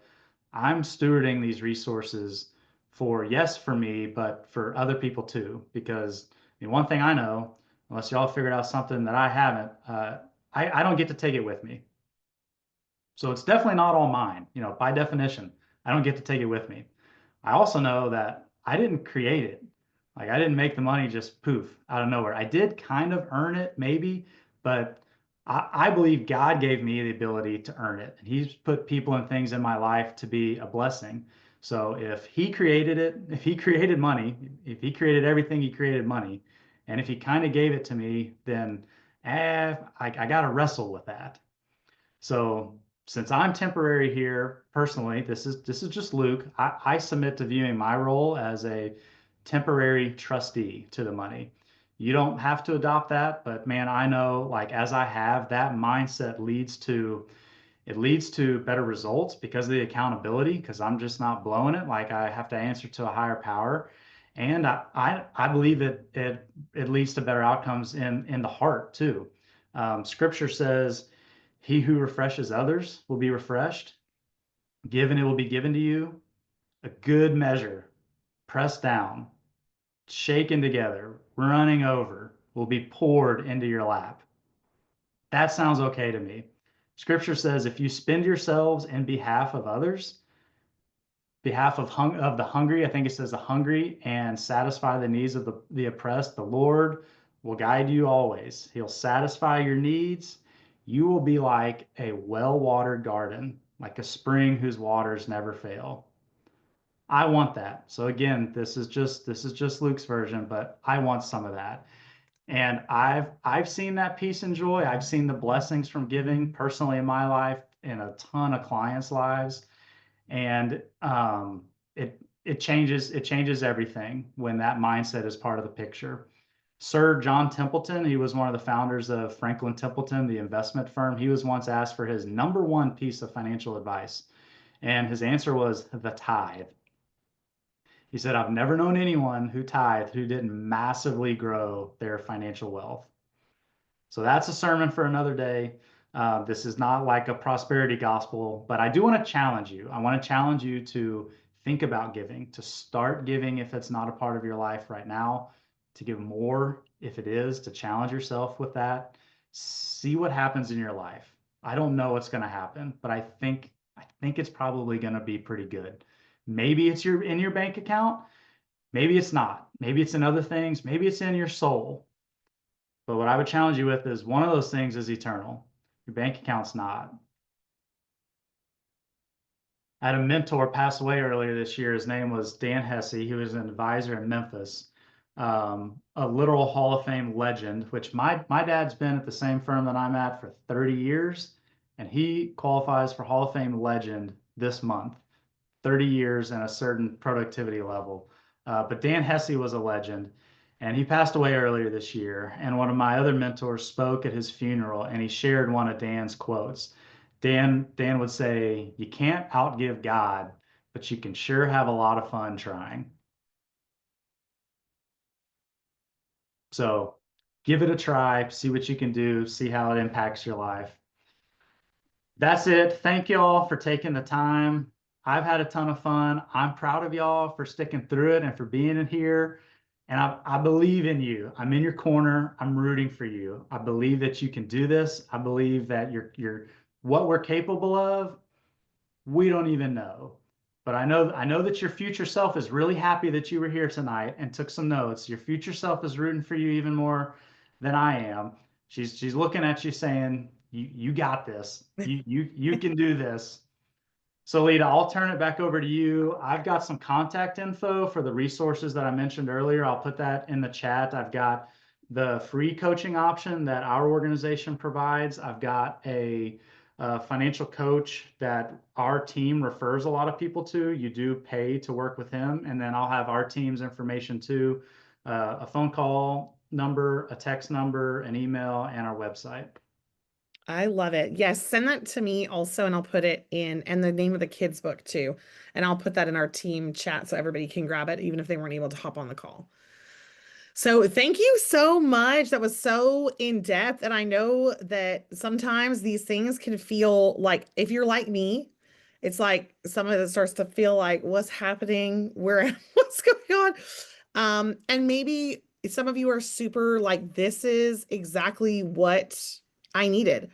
I'm stewarding these resources for, yes, for me, but for other people too. Because I mean, one thing I know, unless y'all figured out something that I haven't, I don't get to take it with me. So it's definitely not all mine. You know, by definition, I don't get to take it with me. I also know that I didn't create it. Like I didn't make the money just poof out of nowhere. I did kind of earn it maybe, but I believe God gave me the ability to earn it. And he's put people and things in my life to be a blessing. So if he created it, if he created money, if he created everything, he created money. And if he kind of gave it to me, then I got to wrestle with that. So since I'm temporary here personally, this is just Luke. I submit to viewing my role as a temporary trustee to the money. You don't have to adopt that, but man, I know like as I have that mindset leads to better results because of the accountability, because I'm just not blowing it. Like I have to answer to a higher power. And I believe it leads to better outcomes in the heart too. Scripture says, he who refreshes others will be refreshed. Given it will be given to you. A good measure, pressed down, shaken together, running over, will be poured into your lap. That sounds okay to me. Scripture says if you spend yourselves in behalf of others, behalf of the hungry, I think it says the hungry, and satisfy the needs of the oppressed, the Lord will guide you always. He'll satisfy your needs. You will be like a well-watered garden, like a spring whose waters never fail. I want that. So again, this is just Luke's version, but I want some of that. And I've seen that peace and joy. I've seen the blessings from giving personally in my life, in a ton of clients' lives. And it changes everything when that mindset is part of the picture. Sir John Templeton, he was one of the founders of Franklin Templeton, the investment firm. He was once asked for his number one piece of financial advice, and his answer was the tithe. He said, I've never known anyone who tithed who didn't massively grow their financial wealth. So that's a sermon for another day. This is not like a prosperity gospel, but I do want to challenge you. I want to challenge you to think about giving, to start giving if it's not a part of your life right now, to give more if it is, to challenge yourself with that. See what happens in your life. I don't know what's going to happen, but I think it's probably going to be pretty good. Maybe it's in your bank account. Maybe it's not. Maybe it's in other things. Maybe it's in your soul. But what I would challenge you with is one of those things is eternal. Your bank account's not. I had a mentor pass away earlier this year. His name was Dan Hesse. He was an advisor in Memphis, a literal Hall of Fame legend, which my dad's been at the same firm that I'm at for 30 years, and he qualifies for Hall of Fame legend this month. 30 years and a certain productivity level. But Dan Hesse was a legend, and he passed away earlier this year. And one of my other mentors spoke at his funeral, and he shared one of Dan's quotes. Dan would say, you can't outgive God, but you can sure have a lot of fun trying. So give it a try, see what you can do, see how it impacts your life. That's it. Thank you all for taking the time. I've had a ton of fun. I'm proud of y'all for sticking through it and for being in here. And I believe in you. I'm in your corner. I'm rooting for you. I believe that you can do this. I believe that you're what we're capable of, we don't even know. But I know that your future self is really happy that you were here tonight and took some notes. Your future self is rooting for you even more than I am. She's looking at you saying, you got this. You can do this. So Lita, I'll turn it back over to you. I've got some contact info for the resources that I mentioned earlier. I'll put that in the chat. I've got the free coaching option that our organization provides. I've got a financial coach that our team refers a lot of people to. You do pay to work with him. And then I'll have our team's information too, a phone call number, a text number, an email, and our website. I love it. Yes, send that to me also, and I'll put it in, and the name of the kids' book too. And I'll put that in our team chat so everybody can grab it, even if they weren't able to hop on the call. So thank you so much. That was so in depth. And I know that sometimes these things can feel like, if you're like me, it's like some of it starts to feel like, what's happening? What's going on? And maybe some of you are super like, this is exactly what I needed.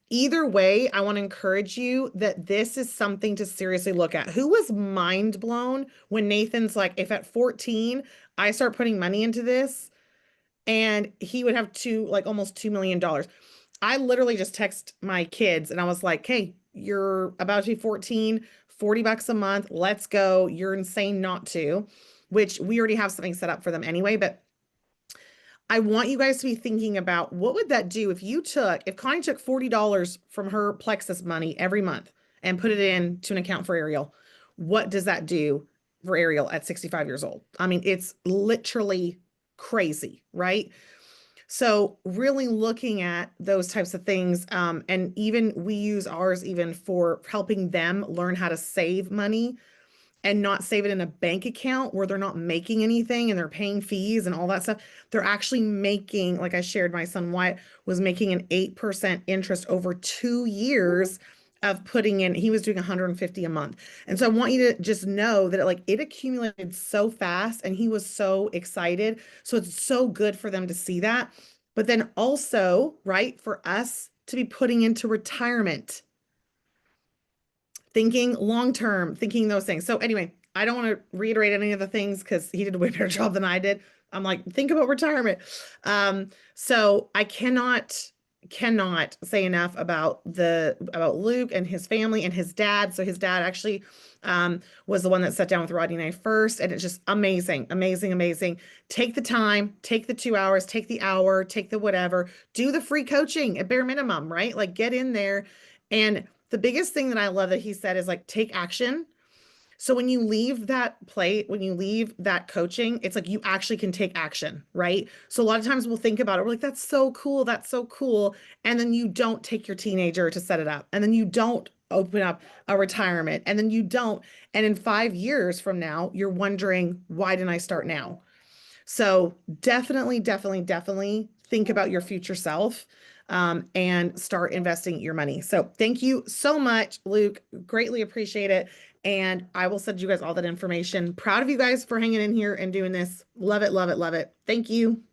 either way, I want to encourage you that this is something to seriously look at. Who was mind blown when Nathan's like, if at 14 I start putting money into this, and he would have almost $2 million. I literally just text my kids and I was like, hey, you're about to be 14, $40 a month. Let's go. You're insane not to, which we already have something set up for them anyway. But I want you guys to be thinking about what would that do if Connie took $40 from her Plexus money every month and put it into an account for Ariel. What does that do for Ariel at 65 years old? I mean, it's literally crazy, right? So really looking at those types of things, and even we use ours even for helping them learn how to save money and not save it in a bank account where they're not making anything and they're paying fees and all that stuff. They're actually making, like I shared, my son Wyatt was making an 8% interest over 2 years of putting in, he was doing 150 a month. And so I want you to just know that it accumulated so fast and he was so excited. So it's so good for them to see that. But then also, right, for us to be putting into retirement, thinking long-term, thinking those things. So anyway, I don't want to reiterate any of the things because he did a way better job than I did. I'm like, think about retirement. So I cannot say enough about Luke and his family and his dad. So his dad actually was the one that sat down with Rodney and I first, and it's just amazing, amazing, amazing. Take the time, take the 2 hours, take the hour, take the whatever, do the free coaching at bare minimum, right? Like get in there. And the biggest thing that I love that he said is like, take action. So when you leave that when you leave that coaching, it's like you actually can take action, right? So a lot of times we'll think about it. We're like, that's so cool. That's so cool. And then you don't take your teenager to set it up. And then you don't open up a retirement. And then you don't. And in 5 years from now, you're wondering, why didn't I start now? So definitely, definitely, definitely think about your future self. And start investing your money. So thank you so much, Luke. Greatly appreciate it. And I will send you guys all that information. Proud of you guys for hanging in here and doing this. Love it, love it, love it. Thank you.